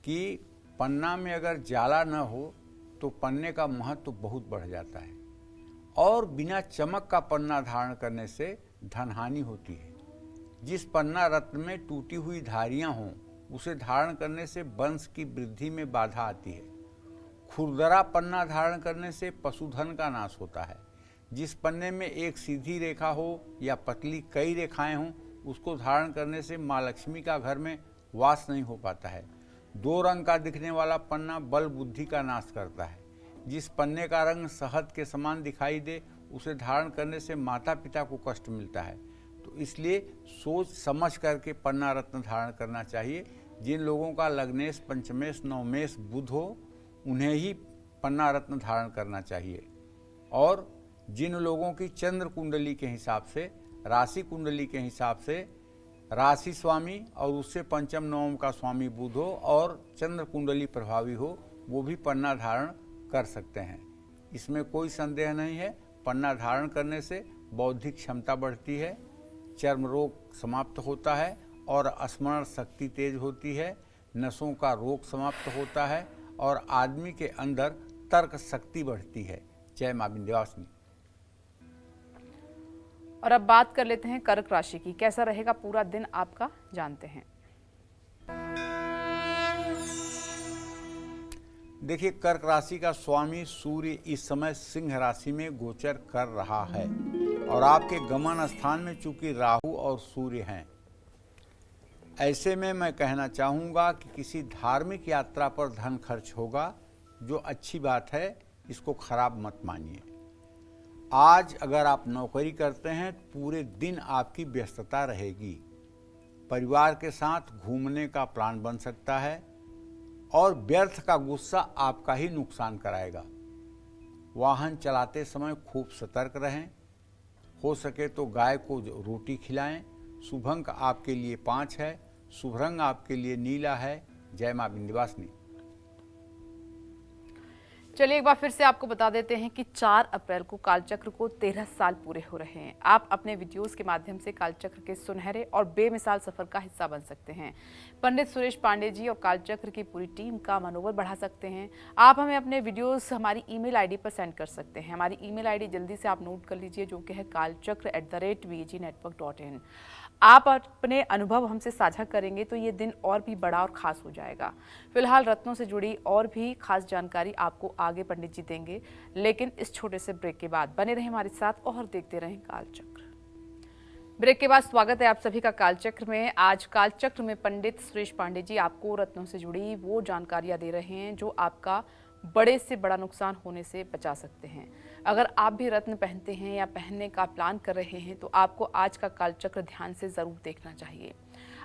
कि पन्ना में अगर जाला न हो तो पन्ने का महत्व तो बहुत बढ़ जाता है। और बिना चमक का पन्ना धारण करने से धन हानि होती है। जिस पन्ना रत्न में टूटी हुई धारियां हों उसे धारण करने से वंश की वृद्धि में बाधा आती है। खुरदरा पन्ना धारण करने से पशुधन का नाश होता है। जिस पन्ने में एक सीधी रेखा हो या पतली कई रेखाएं हों उसको धारण करने से माँ लक्ष्मी का घर में वास नहीं हो पाता है। 2 रंग का दिखने वाला पन्ना बल बुद्धि का नाश करता है। जिस पन्ने का रंग शहद के समान दिखाई दे उसे धारण करने से माता पिता को कष्ट मिलता है। तो इसलिए सोच समझ करके पन्ना रत्न धारण करना चाहिए। जिन लोगों का लग्नेश, पंचमेश, नवमेश बुध हो उन्हें ही पन्ना रत्न धारण करना चाहिए। और जिन लोगों की चंद्र कुंडली के हिसाब से, राशि कुंडली के हिसाब से राशि स्वामी और उससे पंचम नवम का स्वामी बुध हो और चंद्र कुंडली प्रभावी हो, वो भी पन्ना धारण कर सकते हैं। इसमें कोई संदेह नहीं है। पन्ना धारण करने से बौद्धिक क्षमता बढ़ती है, चर्म रोग समाप्त होता है और स्मरण शक्ति तेज होती है, नसों का रोग समाप्त होता है और आदमी के अंदर तर्क शक्ति बढ़ती है। जय मां विंध्यवासिनी। और अब बात कर लेते हैं कर्क राशि की। कैसा रहेगा पूरा दिन आपका, जानते हैं। देखिए, कर्क राशि का स्वामी सूर्य इस समय सिंह राशि में गोचर कर रहा है और आपके गमन स्थान में चूंकि राहु और सूर्य हैं, ऐसे में मैं कहना चाहूँगा कि किसी धार्मिक यात्रा पर धन खर्च होगा, जो अच्छी बात है, इसको खराब मत मानिए। आज अगर आप नौकरी करते हैं, पूरे दिन आपकी व्यस्तता रहेगी। परिवार के साथ घूमने का प्लान बन सकता है और व्यर्थ का गुस्सा आपका ही नुकसान कराएगा। वाहन चलाते समय खूब सतर्क रहें। हो सके तो गाय को रोटी खिलाएं। शुभ अंक आपके लिए 5 है। शुभ रंग आपके लिए नीला है। जय मां विंध्यवासिनी। चलिए एक बार फिर से आपको बता देते हैं कि 4 अप्रैल को कालचक्र को 13 साल पूरे हो रहे हैं। आप अपने वीडियोस के माध्यम से कालचक्र के सुनहरे और बेमिसाल सफर का हिस्सा बन सकते हैं। पंडित सुरेश पांडे जी और कालचक्र की पूरी टीम का मनोबल बढ़ा सकते हैं। आप हमें अपने वीडियोस हमारी ईमेल आईडी पर सेंड कर सकते हैं। हमारी ईमेल आईडी जल्दी से आप नोट कर लीजिए, जो कि है kalchakra@vagnetwork.in। आप अपने अनुभव हमसे साझा करेंगे तो ये दिन और भी बड़ा और खास हो जाएगा। फिलहाल रत्नों से जुड़ी और भी खास जानकारी आपको आगे पंडित जी देंगे, लेकिन इस छोटे से ब्रेक के बाद बने रहें हमारे साथ और देखते रहें कालचक्र। ब्रेक के बाद स्वागत है आप सभी का कालचक्र में। आज कालचक्र में पंडित सुरेश पांडे जी आपको रत्नों से जुड़ी वो जानकारियां दे रहे हैं जो आपका बड़े से बड़ा नुकसान होने से बचा सकते हैं। अगर आप भी रत्न पहनते हैं या पहनने का प्लान कर रहे हैं तो आपको आज का कालचक्र ध्यान से जरूर देखना चाहिए।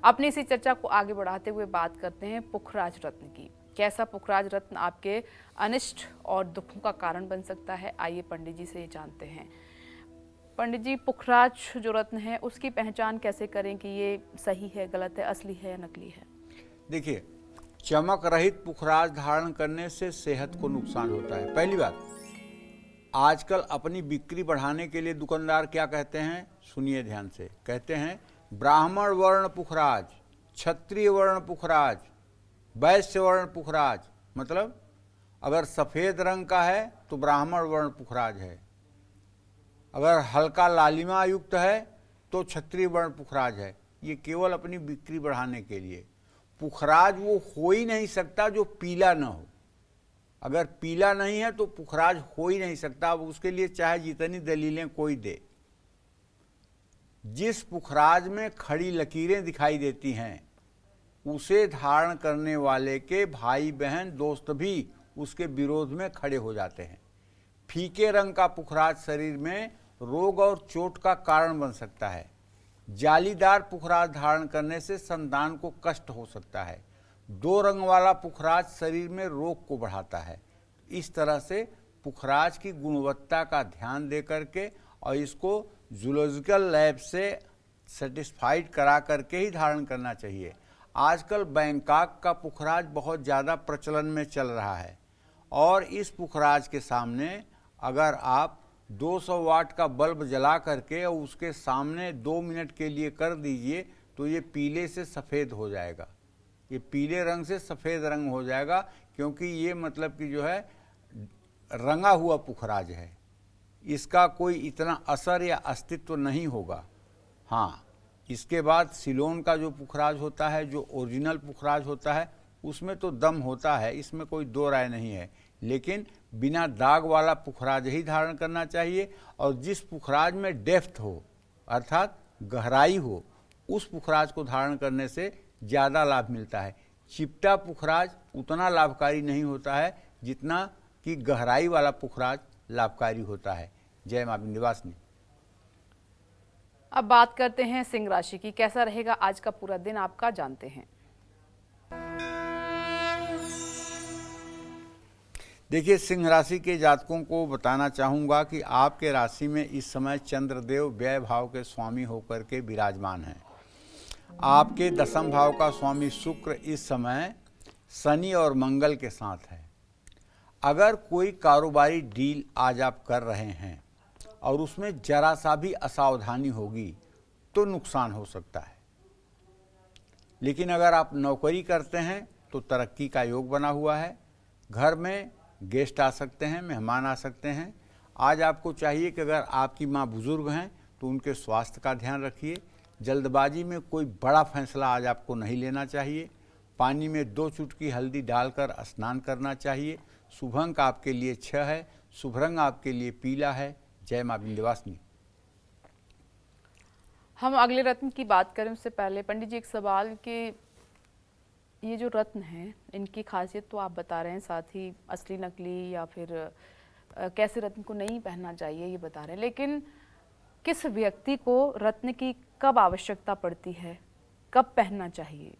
अपनी इसी चर्चा को आगे बढ़ाते हुए बात करते हैं पुखराज रत्न की। कैसा पुखराज रत्न आपके अनिष्ट और दुखों का कारण बन सकता है, आइए पंडित जी से जानते हैं। पंडित जी, पुखराज जो रत्न है उसकी पहचान कैसे करें कि ये सही है, गलत है, असली है या नकली है? देखिए, चमक रहित पुखराज धारण करने से सेहत को नुकसान होता है। पहली बात, आजकल अपनी बिक्री बढ़ाने के लिए दुकानदार क्या कहते हैं, सुनिए ध्यान से। कहते हैं ब्राह्मण वर्ण पुखराज, क्षत्रिय वर्ण पुखराज, वैश्य वर्ण पुखराज। मतलब अगर सफ़ेद रंग का है तो ब्राह्मण वर्ण पुखराज है, अगर हल्का लालिमा युक्त है तो क्षत्रिय वर्ण पुखराज है। ये केवल अपनी बिक्री बढ़ाने के लिए। पुखराज वो हो ही नहीं सकता जो पीला न हो। अगर पीला नहीं है तो पुखराज हो ही नहीं सकता। अब उसके लिए चाहे जितनी दलीलें कोई दे। जिस पुखराज में खड़ी लकीरें दिखाई देती हैं, उसे धारण करने वाले के भाई बहन दोस्त भी उसके विरोध में खड़े हो जाते हैं। फीके रंग का पुखराज शरीर में रोग और चोट का कारण बन सकता है। जालीदार पुखराज धारण करने से संतान को कष्ट हो सकता है। 2 रंग वाला पुखराज शरीर में रोग को बढ़ाता है। इस तरह से पुखराज की गुणवत्ता का ध्यान दे करके और इसको जूलॉजिकल लैब से सर्टिफाइड करा करके ही धारण करना चाहिए। आजकल बैंकॉक का पुखराज बहुत ज़्यादा प्रचलन में चल रहा है और इस पुखराज के सामने अगर आप 200 वाट का बल्ब जला करके और उसके सामने 2 मिनट के लिए कर दीजिए तो ये पीले से सफ़ेद हो जाएगा। ये पीले रंग से सफ़ेद रंग हो जाएगा, क्योंकि ये मतलब कि जो है रंगा हुआ पुखराज है। इसका कोई इतना असर या अस्तित्व नहीं होगा। हाँ, इसके बाद सिलोन का जो पुखराज होता है, जो ओरिजिनल पुखराज होता है, उसमें तो दम होता है, इसमें कोई दो राय नहीं है। लेकिन बिना दाग वाला पुखराज ही धारण करना चाहिए और जिस पुखराज में डेप्थ हो अर्थात गहराई हो, उस पुखराज को धारण करने से ज़्यादा लाभ मिलता है। चिपटा पुखराज उतना लाभकारी नहीं होता है जितना कि गहराई वाला पुखराज लाभकारी होता है। जय मां विंध्यवासिनी। अब बात करते हैं सिंह राशि की। कैसा रहेगा आज का पूरा दिन आपका, जानते हैं। देखिए, सिंह राशि के जातकों को बताना चाहूँगा कि आपके राशि में इस समय चंद्रदेव व्यय भाव के स्वामी होकर के विराजमान हैं। आपके 10वें भाव का स्वामी शुक्र इस समय शनि और मंगल के साथ है। अगर कोई कारोबारी डील आज आप कर रहे हैं और उसमें जरा सा भी असावधानी होगी तो नुकसान हो सकता है। लेकिन अगर आप नौकरी करते हैं तो तरक्की का योग बना हुआ है। घर में गेस्ट आ सकते हैं, मेहमान आ सकते हैं। आज आपको चाहिए कि अगर आपकी माँ बुजुर्ग हैं तो उनके स्वास्थ्य का ध्यान रखिए। जल्दबाजी में कोई बड़ा फैसला आज आपको नहीं लेना चाहिए। पानी में 2 चुटकी हल्दी डालकर स्नान करना चाहिए। शुभ अंक आपके लिए 6 है, शुभ रंग आपके लिए पीला है। जय मां विंध्यवासिनी। हम अगले रत्न की बात करें उससे पहले पंडित जी एक सवाल कि ये जो रत्न हैं इनकी खासियत तो आप बता रहे हैं, साथ ही असली नकली या फिर कैसे रत्न को नहीं पहनना चाहिए ये बता रहे हैं, लेकिन किस व्यक्ति को रत्न की कब आवश्यकता पड़ती है, कब पहनना चाहिए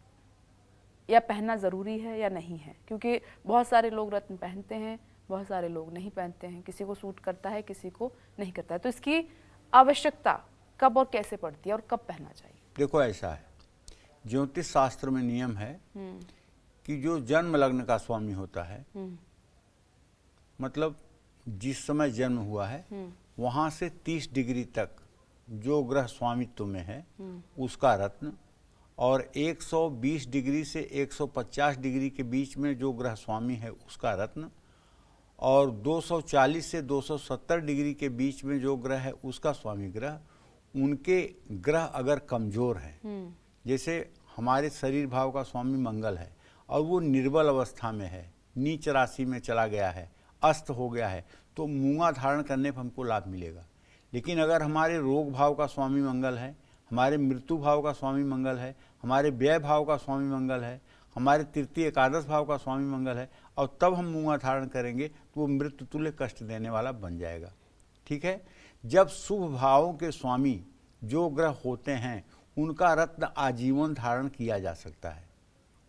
या पहनना ज़रूरी है या नहीं है? क्योंकि बहुत सारे लोग रत्न पहनते हैं, बहुत सारे लोग नहीं पहनते हैं, किसी को सूट करता है किसी को नहीं करता है, तो इसकी आवश्यकता कब और कैसे पड़ती है और कब पहनना चाहिए? देखो ऐसा है, ज्योतिष शास्त्र में नियम है कि जो जन्म लग्न का स्वामी होता है, मतलब जिस समय जन्म हुआ है वहाँ से 30 डिग्री तक जो ग्रह स्वामित्व में है उसका रत्न, और 120 डिग्री से 150 डिग्री के बीच में जो ग्रह स्वामी है उसका रत्न, और 240 से 270 डिग्री के बीच में जो ग्रह है उसका स्वामी ग्रह। उनके ग्रह अगर कमज़ोर हैं, जैसे हमारे शरीर भाव का स्वामी मंगल है और वो निर्बल अवस्था में है, नीच राशि में चला गया है, अस्त हो गया है, तो मूंगा धारण करने पर हमको लाभ मिलेगा। लेकिन अगर हमारे रोग भाव का स्वामी मंगल है, हमारे मृत्यु भाव का स्वामी मंगल है, हमारे व्यय भाव का स्वामी मंगल है, हमारे तृतीय एकादश भाव का स्वामी मंगल है, और तब हम मूंगा धारण करेंगे तो वो मृत्यु तुल्य कष्ट देने वाला बन जाएगा। ठीक है। जब शुभ भावों के स्वामी जो ग्रह होते हैं उनका रत्न आजीवन धारण किया जा सकता है,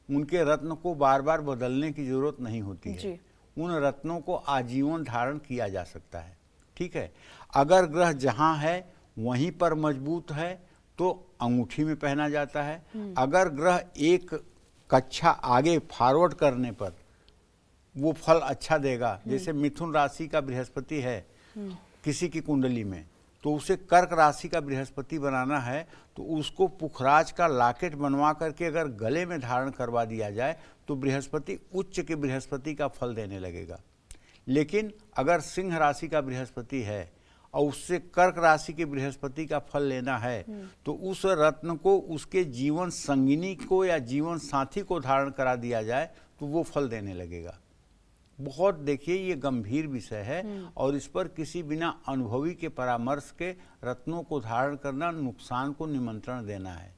उनके रत्न को बार बार बदलने की जरूरत नहीं होती है, उन रत्नों को आजीवन धारण किया जा सकता है। ठीक है। अगर ग्रह जहाँ है वहीं पर मजबूत है तो अंगूठी में पहना जाता है। अगर ग्रह एक कक्षा आगे फॉरवर्ड करने पर वो फल अच्छा देगा, जैसे मिथुन राशि का बृहस्पति है किसी की कुंडली में, तो उसे कर्क राशि का बृहस्पति बनाना है तो उसको पुखराज का लॉकेट बनवा करके अगर गले में धारण करवा दिया जाए तो बृहस्पति उच्च के बृहस्पति का फल देने लगेगा। लेकिन अगर सिंह राशि का बृहस्पति है और उससे कर्क राशि के बृहस्पति का फल लेना है तो उस रत्न को उसके जीवन संगिनी को या जीवन साथी को धारण करा दिया जाए तो वो फल देने लगेगा। बहुत देखिए ये गंभीर विषय है और इस पर किसी बिना अनुभवी के परामर्श के रत्नों को धारण करना नुकसान को निमंत्रण देना है।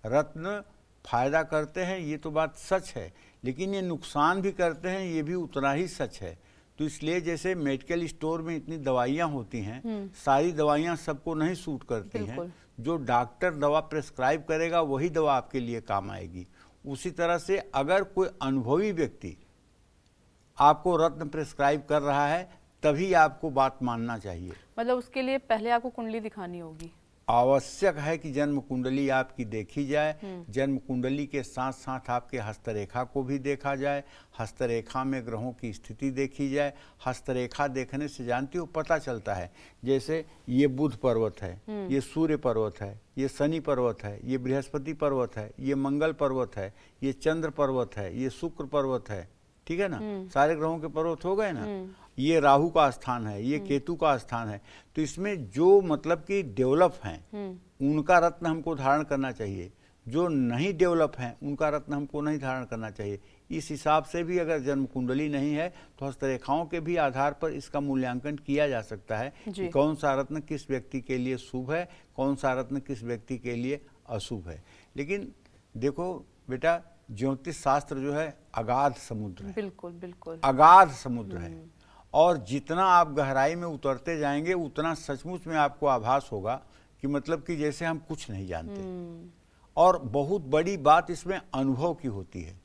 रत्न फायदा करते हैं ये तो बात सच है, लेकिन ये नुकसान भी करते हैं ये भी उतना ही सच है। तो इसलिए जैसे मेडिकल स्टोर में इतनी दवाइयाँ होती हैं, सारी दवाइयाँ सबको नहीं सूट करती हैं। जो डॉक्टर दवा प्रेस्क्राइब करेगा वही दवा आपके लिए काम आएगी। उसी तरह से अगर कोई अनुभवी व्यक्ति आपको रत्न प्रेस्क्राइब कर रहा है तभी आपको बात मानना चाहिए। मतलब उसके लिए पहले आपको कुंडली दिखानी होगी। आवश्यक है कि जन्म कुंडली आपकी देखी जाए। जन्म कुंडली के साथ साथ आपके हस्तरेखा को भी देखा जाए, हस्तरेखा में ग्रहों की स्थिति देखी जाए। हस्तरेखा देखने से जानती हो पता चलता है, जैसे ये बुध पर्वत है, ये सूर्य पर्वत है, ये शनि पर्वत है, ये बृहस्पति पर्वत है, ये मंगल पर्वत है, ये चंद्र पर्वत है, ये शुक्र पर्वत है। ठीक है ना, सारे ग्रहों के पर्वत हो गए ना। ये राहु का स्थान है, ये केतु का स्थान है। तो इसमें जो मतलब कि डेवलप हैं उनका रत्न हमको धारण करना चाहिए, जो नहीं डेवलप हैं उनका रत्न हमको नहीं धारण करना चाहिए। इस हिसाब से भी अगर जन्म कुंडली नहीं है तो हस्तरेखाओं के भी आधार पर इसका मूल्यांकन किया जा सकता है कि कौन सा रत्न किस व्यक्ति के लिए शुभ है, कौन सा रत्न किस व्यक्ति के लिए अशुभ है। लेकिन देखो बेटा, ज्योतिष शास्त्र जो है अगाध समुद्र है। बिल्कुल बिल्कुल अगाध समुद्र है, और जितना आप गहराई में उतरते जाएंगे उतना सचमुच में आपको आभास होगा कि मतलब कि जैसे हम कुछ नहीं जानते। और बहुत बड़ी बात इसमें अनुभव की होती है।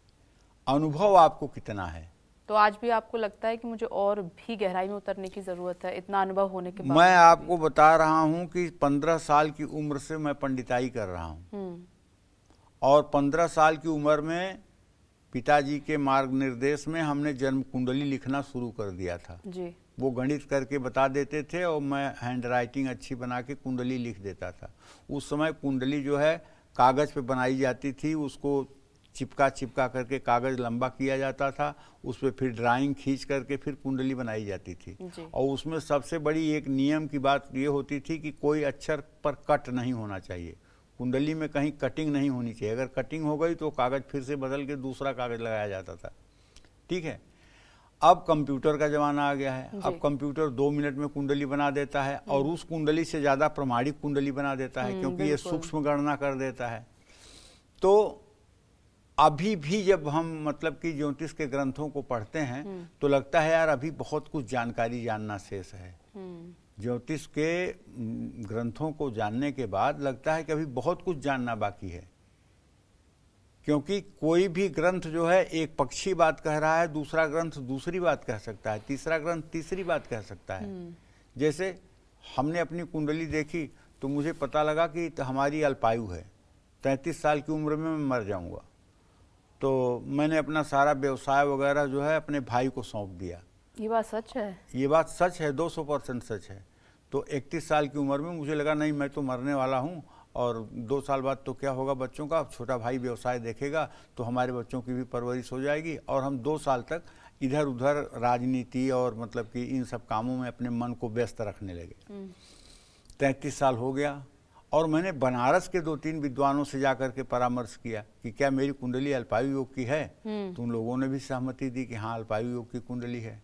अनुभव आपको कितना है। तो आज भी आपको लगता है कि मुझे और भी गहराई में उतरने की जरूरत है इतना अनुभव होने के बाद? मैं आपको बता रहा हूं कि 15 साल की उम्र से मैं पंडिताई कर रहा हूं, और 15 साल की उम्र में पिताजी के मार्ग निर्देश में हमने जन्म कुंडली लिखना शुरू कर दिया था जी। वो गणित करके बता देते थे और मैं हैंड राइटिंग अच्छी बना के कुंडली लिख देता था। उस समय कुंडली जो है कागज़ पे बनाई जाती थी, उसको चिपका चिपका करके कागज़ लंबा किया जाता था, उस पर फिर ड्राइंग खींच करके फिर कुंडली बनाई जाती थी। और उसमें सबसे बड़ी एक नियम की बात ये होती थी कि कोई अक्षर पर कट नहीं होना चाहिए, कुंडली में कहीं कटिंग नहीं होनी चाहिए। अगर कटिंग हो गई तो कागज़ फिर से बदल के दूसरा कागज़ लगाया जाता था। ठीक है, अब कंप्यूटर का ज़माना आ गया है। अब कंप्यूटर 2 मिनट में कुंडली बना देता है और उस कुंडली से ज़्यादा प्रमाणिक कुंडली बना देता है, क्योंकि ये सूक्ष्म गणना कर देता है। तो अभी भी जब हम मतलब कि ज्योतिष के ग्रंथों को पढ़ते हैं तो लगता है यार अभी बहुत कुछ जानकारी जानना शेष है। ज्योतिष के ग्रंथों को जानने के बाद लगता है कि अभी बहुत कुछ जानना बाकी है, क्योंकि कोई भी ग्रंथ जो है एक पक्षी बात कह रहा है, दूसरा ग्रंथ दूसरी बात कह सकता है, तीसरा ग्रंथ तीसरी बात कह सकता है। जैसे हमने अपनी कुंडली देखी तो मुझे पता लगा कि हमारी अल्पायु है, 33 साल की उम्र में मैं मर जाऊंगा। तो मैंने अपना सारा व्यवसाय वगैरह जो है अपने भाई को सौंप दिया। ये बात सच है? ये बात सच है, 200% सच है। तो 31 साल की उम्र में मुझे लगा नहीं, मैं तो मरने वाला हूँ और 2 साल बाद तो क्या होगा बच्चों का, अब छोटा भाई व्यवसाय देखेगा तो हमारे बच्चों की भी परवरिश हो जाएगी। और हम 2 साल तक इधर उधर राजनीति और मतलब कि इन सब कामों में अपने मन को व्यस्त रखने लगे। 33 साल हो गया और मैंने बनारस के 2-3 विद्वानों से जाकर के परामर्श किया कि क्या मेरी कुंडली अल्पायु योग की है। तो उन लोगों ने भी सहमति दी कि हाँ अल्पायु योग की कुंडली है।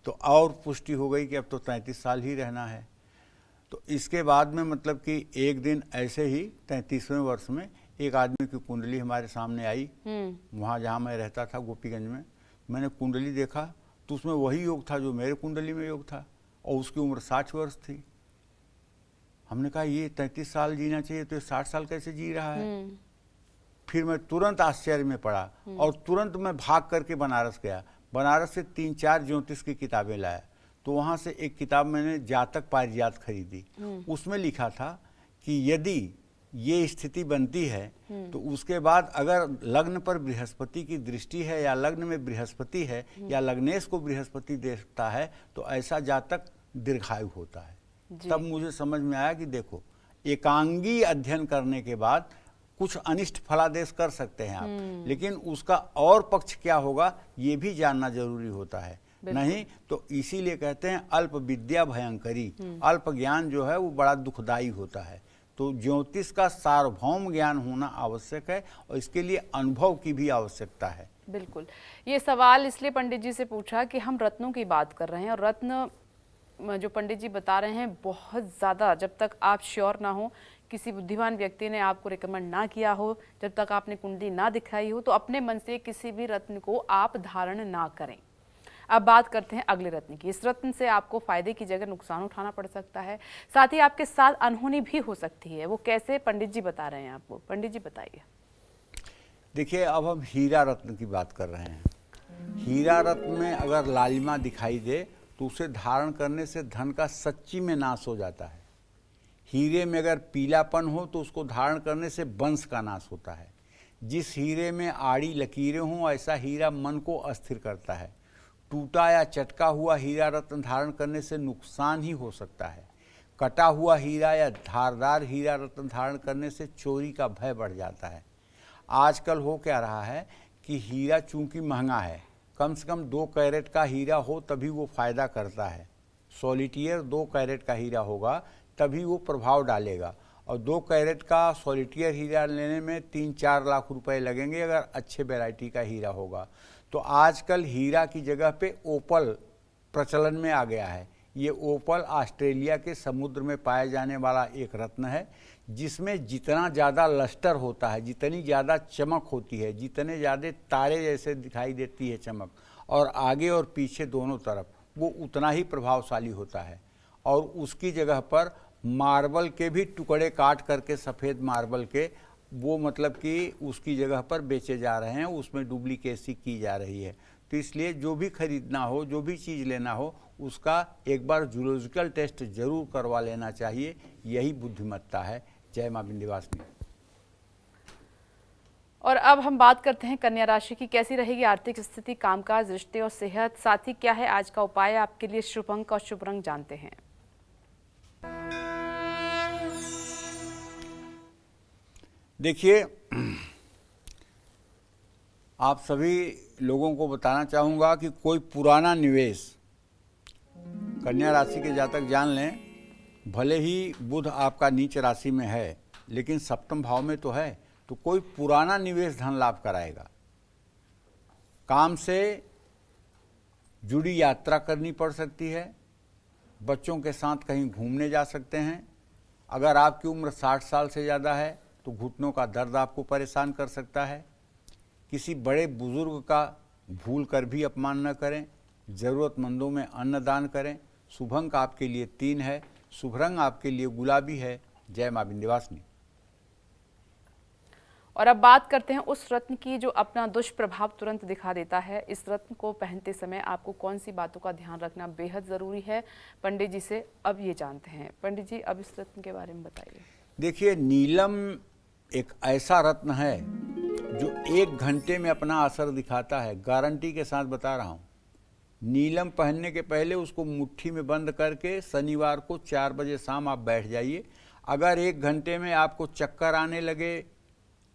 तो और पुष्टि हो गई कि अब तो 33 साल ही रहना है। तो इसके बाद में मतलब कि एक दिन ऐसे ही 33वें वर्ष में एक आदमी की कुंडली हमारे सामने आई, वहाँ जहाँ मैं रहता था गोपीगंज में। मैंने कुंडली देखा तो उसमें वही योग था जो मेरे कुंडली में योग था और उसकी उम्र 60 वर्ष थी। हमने कहा ये 33 साल जीना चाहिए तो ये 60 साल कैसे जी रहा है। फिर मैं तुरंत आश्चर्य में पड़ा और तुरंत मैं भाग करके बनारस गया। बनारस से 3-4 ज्योतिष की किताबें लाया। तो वहाँ से एक किताब मैंने जातक पारिजात खरीदी। उसमें लिखा था कि यदि ये स्थिति बनती है तो उसके बाद अगर लग्न पर बृहस्पति की दृष्टि है या लग्न में बृहस्पति है या लग्नेश को बृहस्पति देखता है तो ऐसा जातक दीर्घायु होता है। तब मुझे समझ में आया कि देखो एकांगी अध्ययन करने के बाद कुछ अनिष्ट फलादेश कर सकते हैं आप, लेकिन उसका और पक्ष क्या होगा ये भी जानना जरूरी होता है। नहीं तो इसीलिए कहते हैं अल्प विद्या भयंकरी, अल्प ज्ञान जो है वो बड़ा दुखदाई होता है। तो ज्योतिष का सार्वभौम ज्ञान होना आवश्यक है और इसके लिए अनुभव की भी आवश्यकता है। बिल्कुल, ये सवाल इसलिए पंडित जी से पूछा कि हम रत्नों की बात कर रहे हैं और रत्न जो पंडित जी बता रहे हैं बहुत ज़्यादा, जब तक आप श्योर ना हो, किसी बुद्धिमान व्यक्ति ने आपको रिकमेंड ना किया हो, जब तक आपने कुंडली ना दिखाई हो, तो अपने मन से किसी भी रत्न को आप धारण ना करें। अब बात करते हैं अगले रत्न की। इस रत्न से आपको फायदे की जगह नुकसान उठाना पड़ सकता है, साथ ही आपके साथ अनहोनी भी हो सकती है। वो कैसे पंडित जी बता रहे हैं आपको, पंडित जी बताइए। देखिए अब हम हीरा रत्न की बात कर रहे हैं। हीरा रत्न में अगर लालिमा दिखाई दे तो उसे धारण करने से धन का सच्ची में नाश हो जाता है। हीरे में अगर पीलापन हो तो उसको धारण करने से वंश का नाश होता है। जिस हीरे में आड़ी लकीरें हों ऐसा हीरा मन को अस्थिर करता है। टूटा या चटका हुआ हीरा रत्न धारण करने से नुकसान ही हो सकता है। कटा हुआ हीरा या धारदार हीरा रत्न धारण करने से चोरी का भय बढ़ जाता है। आजकल हो क्या रहा है कि हीरा चूंकि महंगा है, कम से कम 2 कैरेट का हीरा हो तभी वो फायदा करता है। सॉलिटियर 2 कैरेट का हीरा होगा तभी वो प्रभाव डालेगा और 2 कैरेट का सॉलिटियर हीरा लेने में 3-4 लाख रुपए लगेंगे अगर अच्छे वैरायटी का हीरा होगा। तो आजकल हीरा की जगह पे ओपल प्रचलन में आ गया है। ये ओपल ऑस्ट्रेलिया के समुद्र में पाया जाने वाला एक रत्न है जिसमें जितना ज़्यादा लस्टर होता है, जितनी ज़्यादा चमक होती है, जितने ज़्यादा तारे जैसे दिखाई देती है चमक, और आगे और पीछे दोनों तरफ, वो उतना ही प्रभावशाली होता है। और उसकी जगह पर मार्बल के भी टुकड़े काट करके, सफ़ेद मार्बल के, वो मतलब कि उसकी जगह पर बेचे जा रहे हैं, उसमें डुप्लीकेसी की जा रही है। तो इसलिए जो भी खरीदना हो, जो भी चीज़ लेना हो, उसका एक बार जूलॉजिकल टेस्ट जरूर करवा लेना चाहिए। यही बुद्धिमत्ता है। जय मां विंध्यवासिनी। और अब हम बात करते हैं कन्या राशि की। कैसी रहेगी आर्थिक स्थिति, कामकाज, रिश्ते और सेहत, साथ ही क्या है आज का उपाय आपके लिए शुभ अंक और शुभ रंग जानते हैं। देखिए आप सभी लोगों को बताना चाहूँगा कि कोई पुराना निवेश, कन्या राशि के जातक जान लें, भले ही बुध आपका नीच राशि में है लेकिन सप्तम भाव में तो है, तो कोई पुराना निवेश धन लाभ कराएगा। काम से जुड़ी यात्रा करनी पड़ सकती है, बच्चों के साथ कहीं घूमने जा सकते हैं। अगर आपकी उम्र 60 साल से ज़्यादा है तो घुटनों का दर्द आपको परेशान कर सकता है। किसी बड़े बुजुर्ग का भूल कर भी अपमान न करें। ज़रूरतमंदों में अन्न दान करें। शुभ अंक आपके लिए 3 है। शुभ रंग आपके लिए गुलाबी है। जय मां विंध्यवासिनी। और अब बात करते हैं उस रत्न की जो अपना दुष्प्रभाव तुरंत दिखा देता है। इस रत्न को पहनते समय आपको कौन सी बातों का ध्यान रखना बेहद ज़रूरी है, पंडित जी से अब ये जानते हैं। पंडित जी, अब इस रत्न के बारे में बताइए। देखिए, नीलम एक ऐसा रत्न है जो 1 घंटे में अपना असर दिखाता है, गारंटी के साथ बता रहा हूँ। नीलम पहनने के पहले उसको मुट्ठी में बंद करके शनिवार को 4 बजे शाम आप बैठ जाइए। अगर 1 घंटे में आपको चक्कर आने लगे,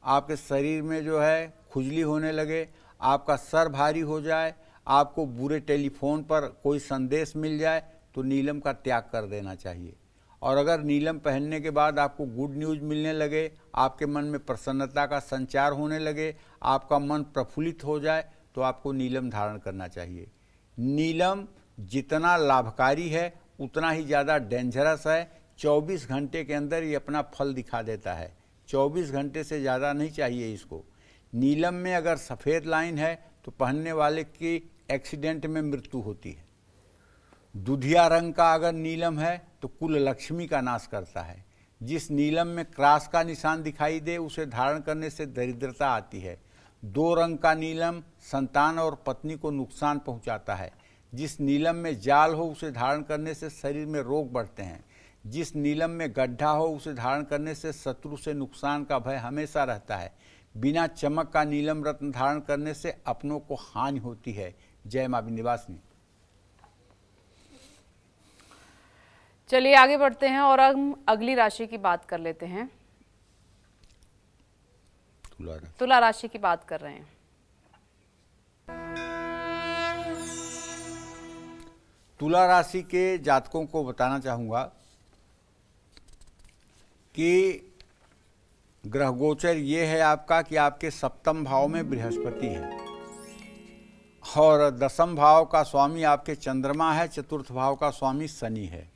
आपके शरीर में जो है खुजली होने लगे, आपका सर भारी हो जाए, आपको बुरे टेलीफोन पर कोई संदेश मिल जाए, तो नीलम का त्याग कर देना चाहिए। और अगर नीलम पहनने के बाद आपको गुड न्यूज़ मिलने लगे, आपके मन में प्रसन्नता का संचार होने लगे, आपका मन प्रफुल्लित हो जाए, तो आपको नीलम धारण करना चाहिए। नीलम जितना लाभकारी है उतना ही ज़्यादा डेंजरस है। 24 घंटे के अंदर ये अपना फल दिखा देता है। 24 घंटे से ज़्यादा नहीं चाहिए इसको। नीलम में अगर सफ़ेद लाइन है तो पहनने वाले की एक्सीडेंट में मृत्यु होती है। दुधिया रंग का अगर नीलम है तो कुल लक्ष्मी का नाश करता है। जिस नीलम में क्रॉस का निशान दिखाई दे उसे धारण करने से दरिद्रता आती है। 2 रंग का नीलम संतान और पत्नी को नुकसान पहुंचाता है। जिस नीलम में जाल हो उसे धारण करने से शरीर में रोग बढ़ते हैं। जिस नीलम में गड्ढा हो उसे धारण करने से शत्रु से नुकसान का भय हमेशा रहता है। बिना चमक का नीलम रत्न धारण करने से अपनों को हानि होती है। जय मां विंध्यवासिनी। चलिए आगे बढ़ते हैं और हम अगली राशि की बात कर लेते हैं। तुला राशि की बात कर रहे हैं। तुला राशि के जातकों को बताना चाहूँगा कि ग्रह गोचर ये है आपका कि आपके सप्तम भाव में बृहस्पति है और 10वें भाव का स्वामी आपके चंद्रमा है, 4th भाव का स्वामी शनि है।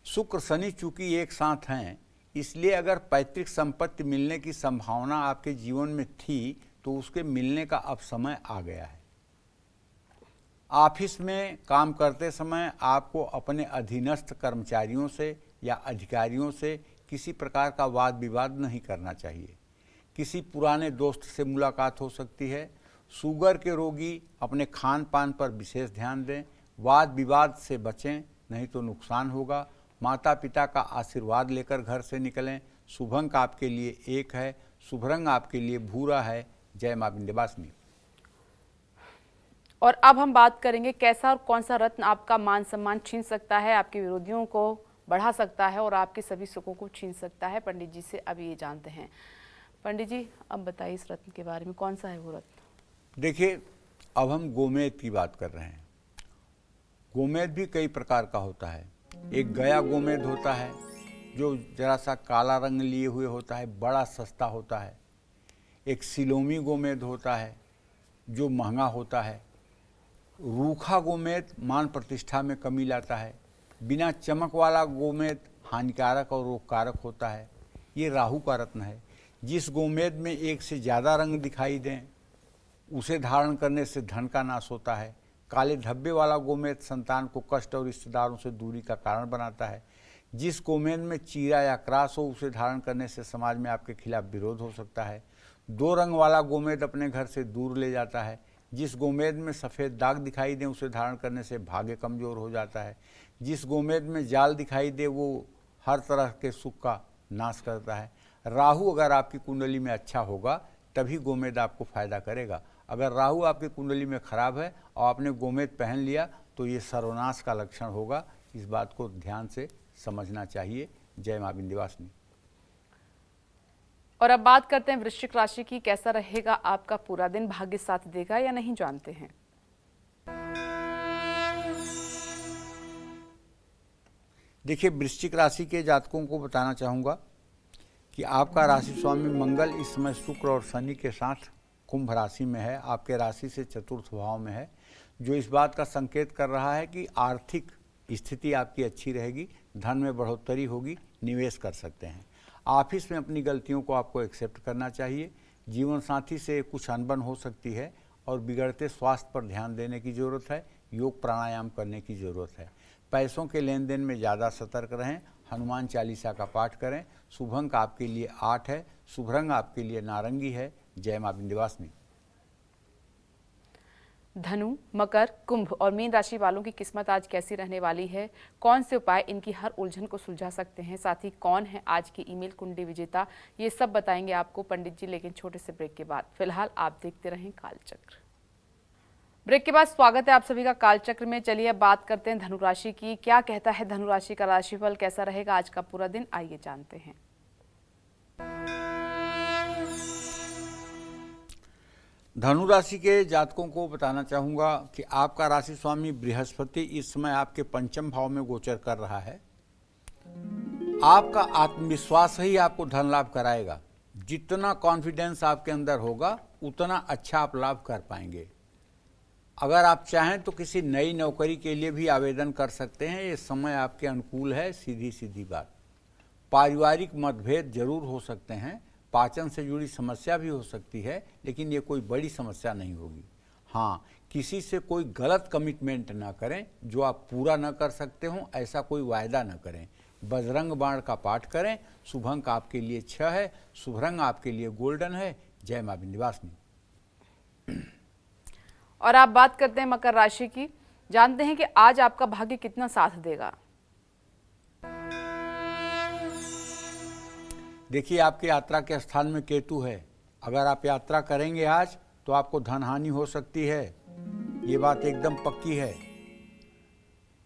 शुक्र शनि चूंकि एक साथ हैं, इसलिए अगर पैतृक संपत्ति मिलने की संभावना आपके जीवन में थी तो उसके मिलने का अब समय आ गया है। ऑफिस में काम करते समय आपको अपने अधीनस्थ कर्मचारियों से या अधिकारियों से किसी प्रकार का वाद विवाद नहीं करना चाहिए। किसी पुराने दोस्त से मुलाकात हो सकती है। शुगर के रोगी अपने खान पान पर विशेष ध्यान दें। वाद विवाद से बचें, नहीं तो नुकसान होगा। माता पिता का आशीर्वाद लेकर घर से निकलें। शुभ अंक आपके लिए 1 है। शुभ रंग आपके लिए भूरा है। जय मां विंध्यवासिनी। और अब हम बात करेंगे कैसा और कौन सा रत्न आपका मान सम्मान छीन सकता है, आपके विरोधियों को बढ़ा सकता है और आपके सभी सुखों को छीन सकता है। पंडित जी से अब ये जानते हैं। पंडित जी, अब बताइए इस रत्न के बारे में, कौन सा है वो रत्न? देखिए, अब हम गोमेद की बात कर रहे हैं। गोमेद भी कई प्रकार का होता है। एक गया गोमेद होता है जो जरा सा काला रंग लिए हुए होता है, बड़ा सस्ता होता है। एक सिलोमी गोमेद होता है जो महंगा होता है। रूखा गोमेद मान प्रतिष्ठा में कमी लाता है। बिना चमक वाला गोमेद हानिकारक और रोगकारक होता है। ये राहु का रत्न है। जिस गोमेद में एक से ज़्यादा रंग दिखाई दें उसे धारण करने से धन का नाश होता है। काले धब्बे वाला गोमेद संतान को कष्ट और रिश्तेदारों से दूरी का कारण बनाता है। जिस गोमेद में चीरा या क्रास हो उसे धारण करने से समाज में आपके खिलाफ विरोध हो सकता है। 2 रंग वाला गोमेद अपने घर से दूर ले जाता है। जिस गोमेद में सफ़ेद दाग दिखाई दे उसे धारण करने से भाग्य कमज़ोर हो जाता है। जिस गोमेद में जाल दिखाई दे वो हर तरह के सुख का नाश करता है। राहु अगर आपकी कुंडली में अच्छा होगा तभी गोमेद आपको फ़ायदा करेगा। अगर राहु आपकी कुंडली में खराब है और आपने गोमेद पहन लिया तो ये सर्वनाश का लक्षण होगा। इस बात को ध्यान से समझना चाहिए। जय मां विंध्यवासिनी। और अब बात करते हैं वृश्चिक राशि की। कैसा रहेगा आपका पूरा दिन, भाग्य साथ देगा या नहीं, जानते हैं। देखिए, वृश्चिक राशि के जातकों को बताना चाहूँगा कि आपका राशि स्वामी मंगल इस समय शुक्र और शनि के साथ कुंभ राशि में है, आपके राशि से चतुर्थ भाव में है, जो इस बात का संकेत कर रहा है कि आर्थिक स्थिति आपकी अच्छी रहेगी, धन में बढ़ोतरी होगी, निवेश कर सकते हैं। ऑफिस में अपनी गलतियों को आपको एक्सेप्ट करना चाहिए। जीवन साथी से कुछ अनबन हो सकती है और बिगड़ते स्वास्थ्य पर ध्यान देने की ज़रूरत है। योग प्राणायाम करने की ज़रूरत है। पैसों के लेन देन में ज़्यादा सतर्क रहें। हनुमान चालीसा का पाठ करें। शुभ अंक आपके लिए 8 है। शुभ रंग आपके लिए नारंगी है। जय मां विंध्यवासिनी। धनु, मकर, कुंभ और मीन राशि वालों की किस्मत आज कैसी रहने वाली है? कौन से उपाय इनकी हर उलझन को सुलझा सकते हैं? साथ ही कौन है आज की ईमेल कुंडली विजेता? ये सब बताएंगे आपको पंडित जी, लेकिन छोटे से ब्रेक के बाद। फिलहाल आप देखते रहें कालचक्र। ब्रेक के बाद स्वागत है आप सभी का कालचक्र में। चलिए अब बात करते हैं धनु राशि की। क्या कहता है धनु राशि का राशिफल, कैसा रहेगा आज का पूरा दिन, आइए जानते हैं। धनु राशि के जातकों को बताना चाहूँगा कि आपका राशि स्वामी बृहस्पति इस समय आपके पंचम भाव में गोचर कर रहा है। आपका आत्मविश्वास ही आपको धन लाभ कराएगा। जितना कॉन्फिडेंस आपके अंदर होगा उतना अच्छा आप लाभ कर पाएंगे। अगर आप चाहें तो किसी नई नौकरी के लिए भी आवेदन कर सकते हैं। ये समय आपके अनुकूल है। सीधी सीधी बात, पारिवारिक मतभेद जरूर हो सकते हैं, पाचन से जुड़ी समस्या भी हो सकती है, लेकिन ये कोई बड़ी समस्या नहीं होगी। हाँ, किसी से कोई गलत कमिटमेंट ना करें जो आप पूरा न कर सकते हो, ऐसा कोई वायदा न करें। बजरंग बाण का पाठ करें। शुभ अंक आपके लिए 6 है। शुभ रंग आपके लिए गोल्डन है। जय मां विंध्यवासिनी। और आप बात करते हैं मकर राशि की। जानते हैं कि आज आपका भाग्य कितना साथ देगा। देखिए, आपके यात्रा के स्थान में केतु है। अगर आप यात्रा करेंगे आज तो आपको धन हानि हो सकती है, ये बात एकदम पक्की है।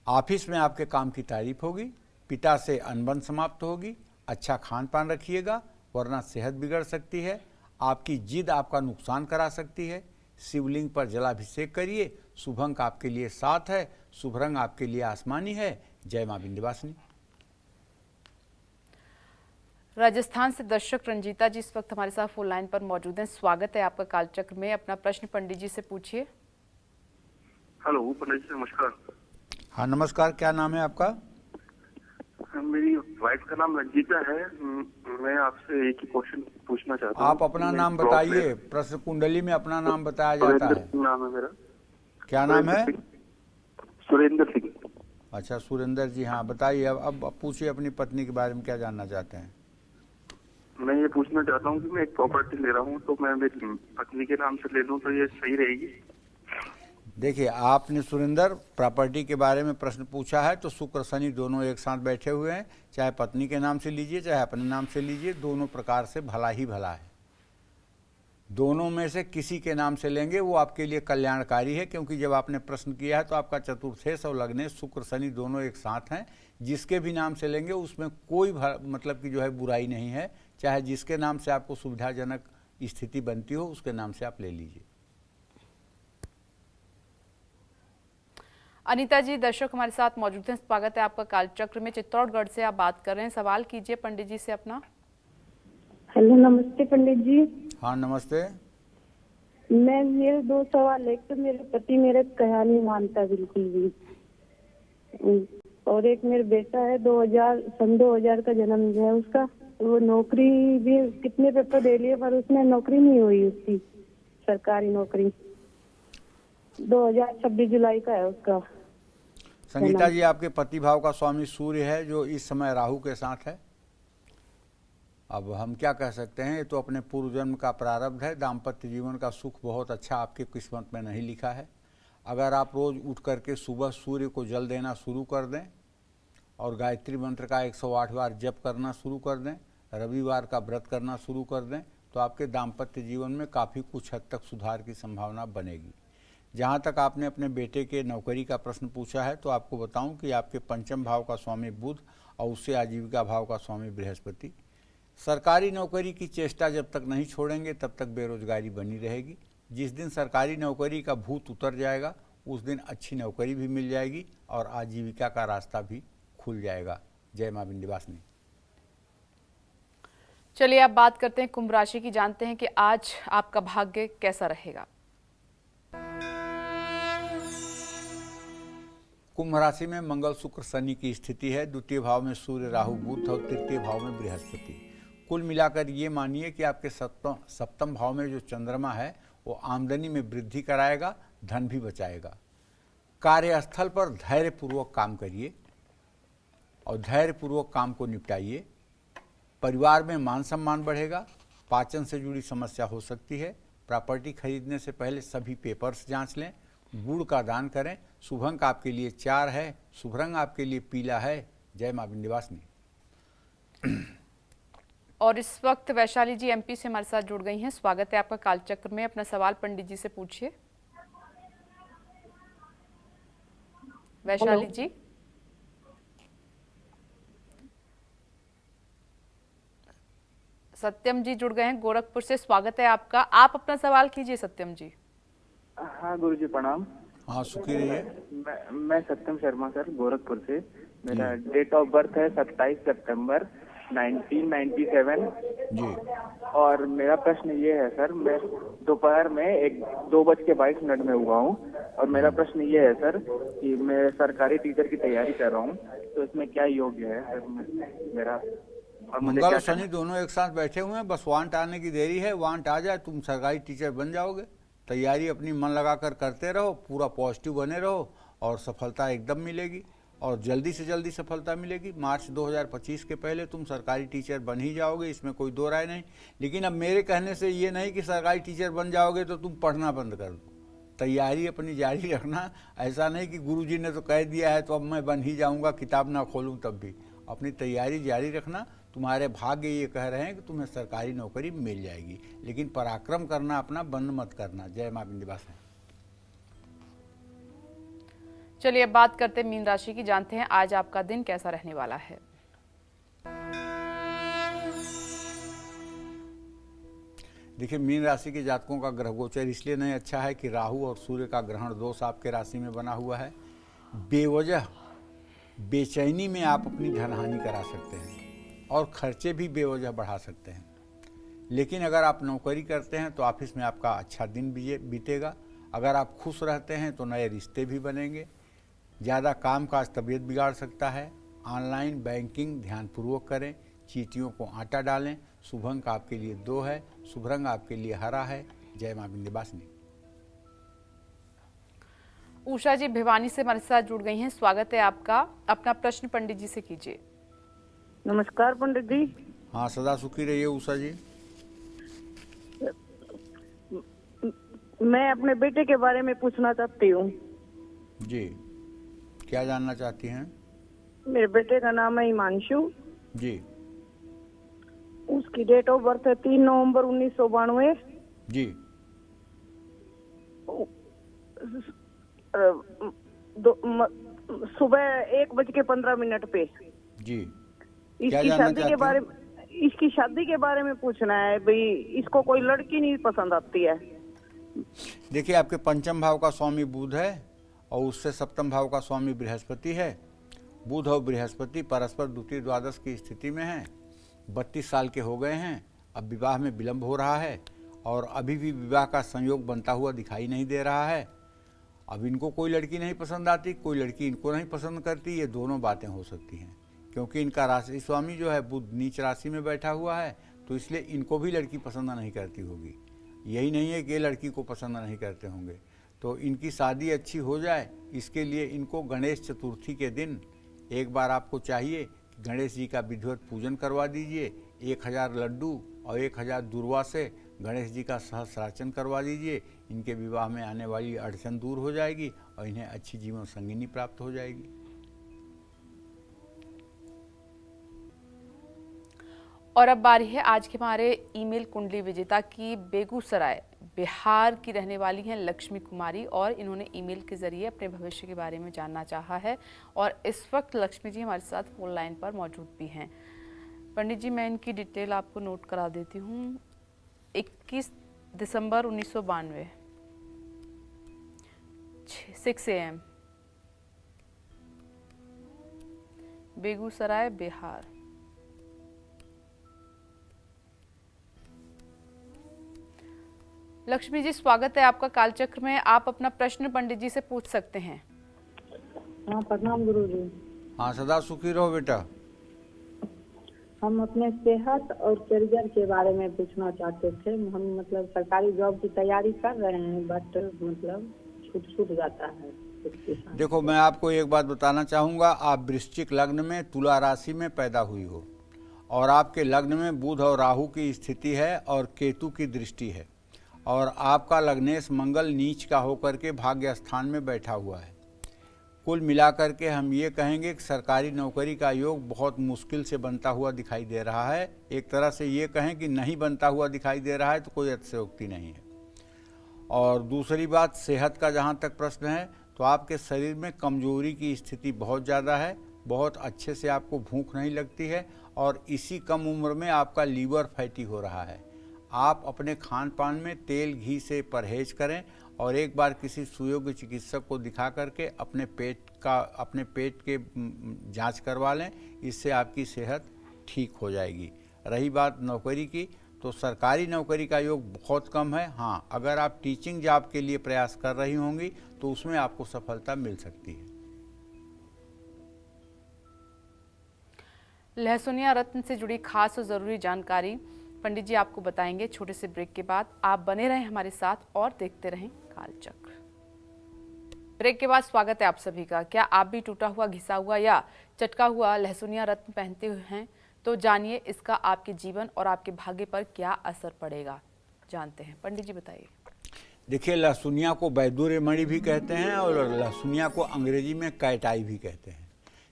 ऑफिस में आपके काम की तारीफ होगी। पिता से अनबन समाप्त होगी। अच्छा खान पान रखिएगा, वरना सेहत बिगड़ सकती है। आपकी जिद आपका नुकसान करा सकती है। शिवलिंग पर जलाभिषेक करिए। शुभ अंक आपके लिए 7 है। शुभ रंग आपके लिए आसमानी है। जय मां विंध्यवासिनी। राजस्थान से दर्शक रंजीता जी इस वक्त हमारे साथ फोन लाइन पर मौजूद हैं। स्वागत है आपका कालचक्र में। अपना प्रश्न पंडित जी से पूछिए। हेलो पंडित जी, नमस्कार। हाँ नमस्कार, क्या नाम है आपका? मेरी वाइफ का नाम रंजीता है। मैं आपसे एक ही क्वेश्चन पूछना चाहता हूँ। आप अपना नाम बताइए। प्रश्न कुंडली में अपना नाम बताया जाता है। नाम है मेरा। क्या नाम है? सुरेंद्र सिंह। अच्छा सुरेंद्र जी, हाँ बताइए। अब पूछिए अपनी पत्नी के बारे में क्या जानना चाहते हैं। मैं ये पूछना चाहता हूँ कि मैं एक प्रॉपर्टी ले रहा हूँ, तो मैं मेरी पत्नी के नाम से ले लूँ तो ये सही रहेगी? देखिए, आपने सुरेंद्र प्रॉपर्टी के बारे में प्रश्न पूछा है, तो शुक्र शनि दोनों एक साथ बैठे हुए हैं। चाहे पत्नी के नाम से लीजिए चाहे अपने नाम से लीजिए, दोनों प्रकार से भला ही भला है। दोनों में से किसी के नाम से लेंगे वो आपके लिए कल्याणकारी है, क्योंकि जब आपने प्रश्न किया है तो आपका चतुर्थेश और लग्नेश शुक्र शनि दोनों एक साथ हैं। जिसके भी नाम से लेंगे उसमें कोई मतलब कि जो है बुराई नहीं है। चाहे जिसके नाम से आपको सुविधाजनक स्थिति बनती हो उसके नाम से आप ले लीजिए। अनीता जी दर्शक हमारे साथ मौजूद हैं। स्वागत है आपका कालचक्र में। चित्तौड़गढ़ से आप बात कर रहे हैं। सवाल कीजिए पंडित जी से अपना। हेलो, नमस्ते पंडित जी। हाँ नमस्ते। मेरे 2 सवाल। एक तो मेरे पति मेरे कहा नहीं मानता बिल्कुल भी, और एक मेरे बेटा है 2000 का जन्म है उसका। वो नौकरी भी कितने पेपर दे लिए पर उसमें नौकरी नहीं हुई, उसकी सरकारी नौकरी। 2026 जुलाई का है उसका। संगीता जी, आपके पति भाव का स्वामी सूर्य है, जो इस समय राहु के साथ है। अब हम क्या कह सकते हैं, ये तो अपने पूर्व जन्म का प्रारब्ध है। दाम्पत्य जीवन का सुख बहुत अच्छा आपकी किस्मत में नहीं लिखा है। अगर आप रोज़ उठ करके सुबह सूर्य को जल देना शुरू कर दें और गायत्री मंत्र का 108 बार जप करना शुरू कर दें, रविवार का व्रत करना शुरू कर दें, तो आपके दाम्पत्य जीवन में काफ़ी कुछ हद तक सुधार की संभावना बनेगी। जहाँ तक आपने अपने बेटे के नौकरी का प्रश्न पूछा है, तो आपको बताऊं कि आपके पंचम भाव का स्वामी बुध और उससे आजीविका भाव का स्वामी बृहस्पति। सरकारी नौकरी की चेष्टा जब तक नहीं छोड़ेंगे तब तक बेरोजगारी बनी रहेगी। जिस दिन सरकारी नौकरी का भूत उतर जाएगा उस दिन अच्छी नौकरी भी मिल जाएगी और आजीविका का रास्ता भी खुल जाएगा। जय मां विंध्यवासिनी। चलिए अब बात करते हैं कुंभ राशि की, जानते हैं कि आज आपका भाग्य कैसा रहेगा। कुंभ राशि में मंगल शुक्र शनि की स्थिति है। द्वितीय भाव में सूर्य राहु बुध और तृतीय भाव में बृहस्पति। कुल मिलाकर ये मानिए कि आपके सप्तम भाव में जो चंद्रमा है वो आमदनी में वृद्धि कराएगा, धन भी बचाएगा। कार्यस्थल पर धैर्यपूर्वक काम करिए और धैर्यपूर्वक काम को निपटाइए। परिवार में मान सम्मान बढ़ेगा। पाचन से जुड़ी समस्या हो सकती है। प्रॉपर्टी खरीदने से पहले सभी पेपर्स जांच लें। गुड़ का दान करें। शुभ अंक आपके लिए 4 है। शुभ रंग आपके लिए पीला है। जय मां विंध्यवासिनी। और इस वक्त वैशाली जी एमपी से हमारे साथ जुड़ गई हैं। स्वागत है आपका कालचक्र में। अपना सवाल पंडित जी से पूछिए। वैशाली जी। सत्यम जी जुड़ गए हैं गोरखपुर से। स्वागत है आपका। आप अपना सवाल कीजिए सत्यम जी। हाँ गुरुजी प्रणाम। हाँ सुखी रहिए। मैं सत्यम शर्मा सर, गोरखपुर से। मेरा डेट ऑफ बर्थ है 27 सितंबर 1997 जी। और मेरा प्रश्न ये है सर, मैं दोपहर में 2:22 में हुआ हूँ और मेरा प्रश्न ये है सर कि मैं सरकारी टीचर की तैयारी कर रहा हूँ, तो इसमें क्या योग्य है सर मेरा? और मुझे मंगल क्या और शनि दोनों एक साथ बैठे हुए हैं। बस वांट आने की देरी है। वांट आ जाए तुम सरकारी टीचर बन जाओगे। तैयारी अपनी मन लगाकर करते रहो, पूरा पॉजिटिव बने रहो और सफलता एकदम मिलेगी और जल्दी से जल्दी सफलता मिलेगी। मार्च 2025 के पहले तुम सरकारी टीचर बन ही जाओगे, इसमें कोई दो राय नहीं। लेकिन अब मेरे कहने से ये नहीं कि सरकारी टीचर बन जाओगे तो तुम पढ़ना बंद कर दो। तैयारी अपनी जारी रखना। ऐसा नहीं कि गुरुजी ने तो कह दिया है तो अब मैं बन ही जाऊंगा, किताब ना खोलूं तब भी। अपनी तैयारी जारी रखना। तुम्हारे भाग्य ये कह रहे हैं कि तुम्हें सरकारी नौकरी मिल जाएगी, लेकिन पराक्रम करना अपना बंद मत करना। जय मां विंध्यवासिनी। चलिए अब बात करते हैं मीन राशि की, जानते हैं आज आपका दिन कैसा रहने वाला है। देखिए, मीन राशि के जातकों का ग्रह गोचर इसलिए नहीं अच्छा है कि राहु और सूर्य का ग्रहण दोष आपके राशि में बना हुआ है। बेवजह बेचैनी में आप अपनी धनहानि करा सकते हैं और खर्चे भी बेवजह बढ़ा सकते हैं। लेकिन अगर आप नौकरी करते हैं तो ऑफिस में आपका अच्छा दिन बीतेगा। अगर आप खुश रहते हैं तो नए रिश्ते भी बनेंगे। ज़्यादा काम काज तबीयत बिगाड़ सकता है। ऑनलाइन बैंकिंग ध्यानपूर्वक करें। चींटियों को आटा डालें। शुभ अंक आपके लिए 2 है। शुभ रंग आपके लिए हरा है। जय मां विंध्यवासिनी। उषा जी भिवानी से हमारे साथ जुड़ गई हैं। स्वागत है आपका। अपना प्रश्न पंडित जी से कीजिए। नमस्कार पंडित जी। हाँ, सदा सुखी रहिए उषा जी। मैं अपने बेटे के बारे में पूछना चाहती हूँ। जी, क्या जानना चाहती हैं? मेरे बेटे का नाम है हिमांशु। जी। उसकी डेट ऑफ बर्थ है 3 नवंबर 1992। जी। सुबह 1:15 पे। जी। इसकी शादी के बारे में पूछना है भाई। इसको कोई लड़की नहीं पसंद आती है। देखिए, आपके पंचम भाव का स्वामी बुध है और उससे सप्तम भाव का स्वामी बृहस्पति है। बुध और बृहस्पति परस्पर द्वितीय द्वादश की स्थिति में हैं। 32 साल के हो गए हैं। अब विवाह में विलंब हो रहा है और अभी भी विवाह का संयोग बनता हुआ दिखाई नहीं दे रहा है। अब इनको कोई लड़की नहीं पसंद आती, कोई लड़की इनको नहीं पसंद करती। ये दोनों बातें हो सकती हैं क्योंकि इनका राशि स्वामी जो है बुध नीच राशि में बैठा हुआ है, तो इसलिए इनको भी लड़की पसंद नहीं करती होगी। यही नहीं है कि ये लड़की को पसंद नहीं करते होंगे। तो इनकी शादी अच्छी हो जाए, इसके लिए इनको गणेश चतुर्थी के दिन एक बार आपको चाहिए कि गणेश जी का विधिवत पूजन करवा दीजिए। 1000 लड्डू और 1000 दूर्वा से गणेश जी का सहस्रार्चन करवा दीजिए। इनके विवाह में आने वाली अड़चन दूर हो जाएगी और इन्हें अच्छी जीवन संगिनी प्राप्त हो जाएगी। और अब बारी है आज के हमारे ईमेल कुंडली विजेता की। बेगूसराय बिहार की रहने वाली हैं लक्ष्मी कुमारी और इन्होंने ईमेल के जरिए अपने भविष्य के बारे में जानना चाहा है और इस वक्त लक्ष्मी जी हमारे साथ फोन लाइन पर मौजूद भी हैं। पंडित जी, मैं इनकी डिटेल आपको नोट करा देती हूँ। 21 दिसंबर 1992 6 AM बेगूसराय बिहार। लक्ष्मी जी, स्वागत है आपका कालचक्र में। आप अपना प्रश्न पंडित जी से पूछ सकते हैं। हाँ, प्रणाम गुरु जी। हाँ, सदा सुखी रहो बेटा। हम अपने सेहत और करियर के बारे में पूछना चाहते थे। हम मतलब सरकारी जॉब की तैयारी कर रहे हैं, बट मतलब छूट जाता है। देखो, मैं आपको एक बात बताना चाहूँगा। आप वृश्चिक लग्न में तुला राशि में पैदा हुई हो और आपके लग्न में बुध और राहु की स्थिति है और केतु की दृष्टि है, और आपका लग्नेश मंगल नीच का होकर के भाग्य स्थान में बैठा हुआ है। कुल मिलाकर के हम ये कहेंगे कि सरकारी नौकरी का योग बहुत मुश्किल से बनता हुआ दिखाई दे रहा है। एक तरह से ये कहें कि नहीं बनता हुआ दिखाई दे रहा है तो कोई अतिशयोक्ति नहीं है। और दूसरी बात, सेहत का जहाँ तक प्रश्न है तो आपके शरीर में कमजोरी की स्थिति बहुत ज़्यादा है। बहुत अच्छे से आपको भूख नहीं लगती है और इसी कम उम्र में आपका लीवर फैटी हो रहा है। आप अपने खान पान में तेल घी से परहेज करें और एक बार किसी सुयोग्य चिकित्सक को दिखा करके अपने पेट के जांच करवा लें। इससे आपकी सेहत ठीक हो जाएगी। रही बात नौकरी की, तो सरकारी नौकरी का योग बहुत कम है। हाँ, अगर आप टीचिंग जॉब के लिए प्रयास कर रही होंगी तो उसमें आपको सफलता मिल सकती है। लहसुनिया रत्न से जुड़ी खास और जरूरी जानकारी पंडित जी आपको बताएंगे छोटे से ब्रेक के बाद। आप बने रहें हमारे साथ और देखते रहें कालचक्र। ब्रेक के बाद स्वागत है आप सभी का। क्या आप भी टूटा हुआ, घिसा हुआ या चटका हुआ लहसुनिया रत्न पहनते हुए हैं? तो जानिए इसका आपके जीवन और आपके भाग्य पर क्या असर पड़ेगा, जानते हैं। पंडित जी बताइए। देखिए, लहसुनिया को वैदूर्य मणि भी कहते हैं और लहसुनिया को अंग्रेजी में कैटाई भी कहते हैं।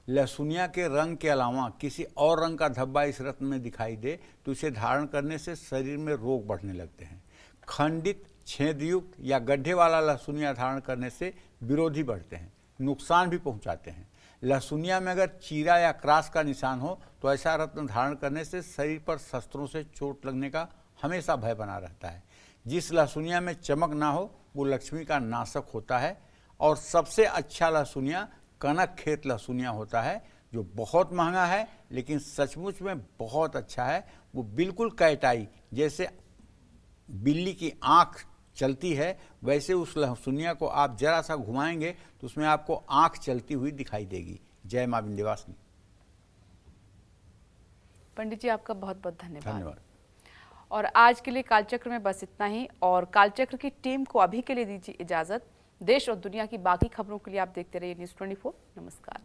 लहसुनिया के रंग के अलावा किसी और रंग का धब्बा इस रत्न में दिखाई दे तो इसे धारण करने से शरीर में रोग बढ़ने लगते हैं। खंडित, छेदयुक्त या गड्ढे वाला लहसुनिया धारण करने से विरोधी बढ़ते हैं, नुकसान भी पहुंचाते हैं। लहसुनिया में अगर चीरा या क्रास का निशान हो तो ऐसा रत्न धारण करने से शरीर पर शस्त्रों से चोट लगने का हमेशा भय बना रहता है। जिस लहसुनिया में चमक ना हो वो लक्ष्मी का नाशक होता है। और सबसे अच्छा लहसुनिया कनक खेत लहसुनिया होता है, जो बहुत महंगा है लेकिन सचमुच में बहुत अच्छा है। वो बिल्कुल कैटाई, जैसे बिल्ली की आँख चलती है वैसे उस लहसुनिया को आप जरा सा घुमाएंगे तो उसमें आपको आँख चलती हुई दिखाई देगी। जय मां विंध्यवासिनी। पंडित जी आपका बहुत बहुत धन्यवाद। और आज के लिए कालचक्र में बस इतना ही। और कालचक्र की टीम को अभी के लिए दीजिए इजाजत। देश और दुनिया की बाकी खबरों के लिए आप देखते रहिए News 24। नमस्कार।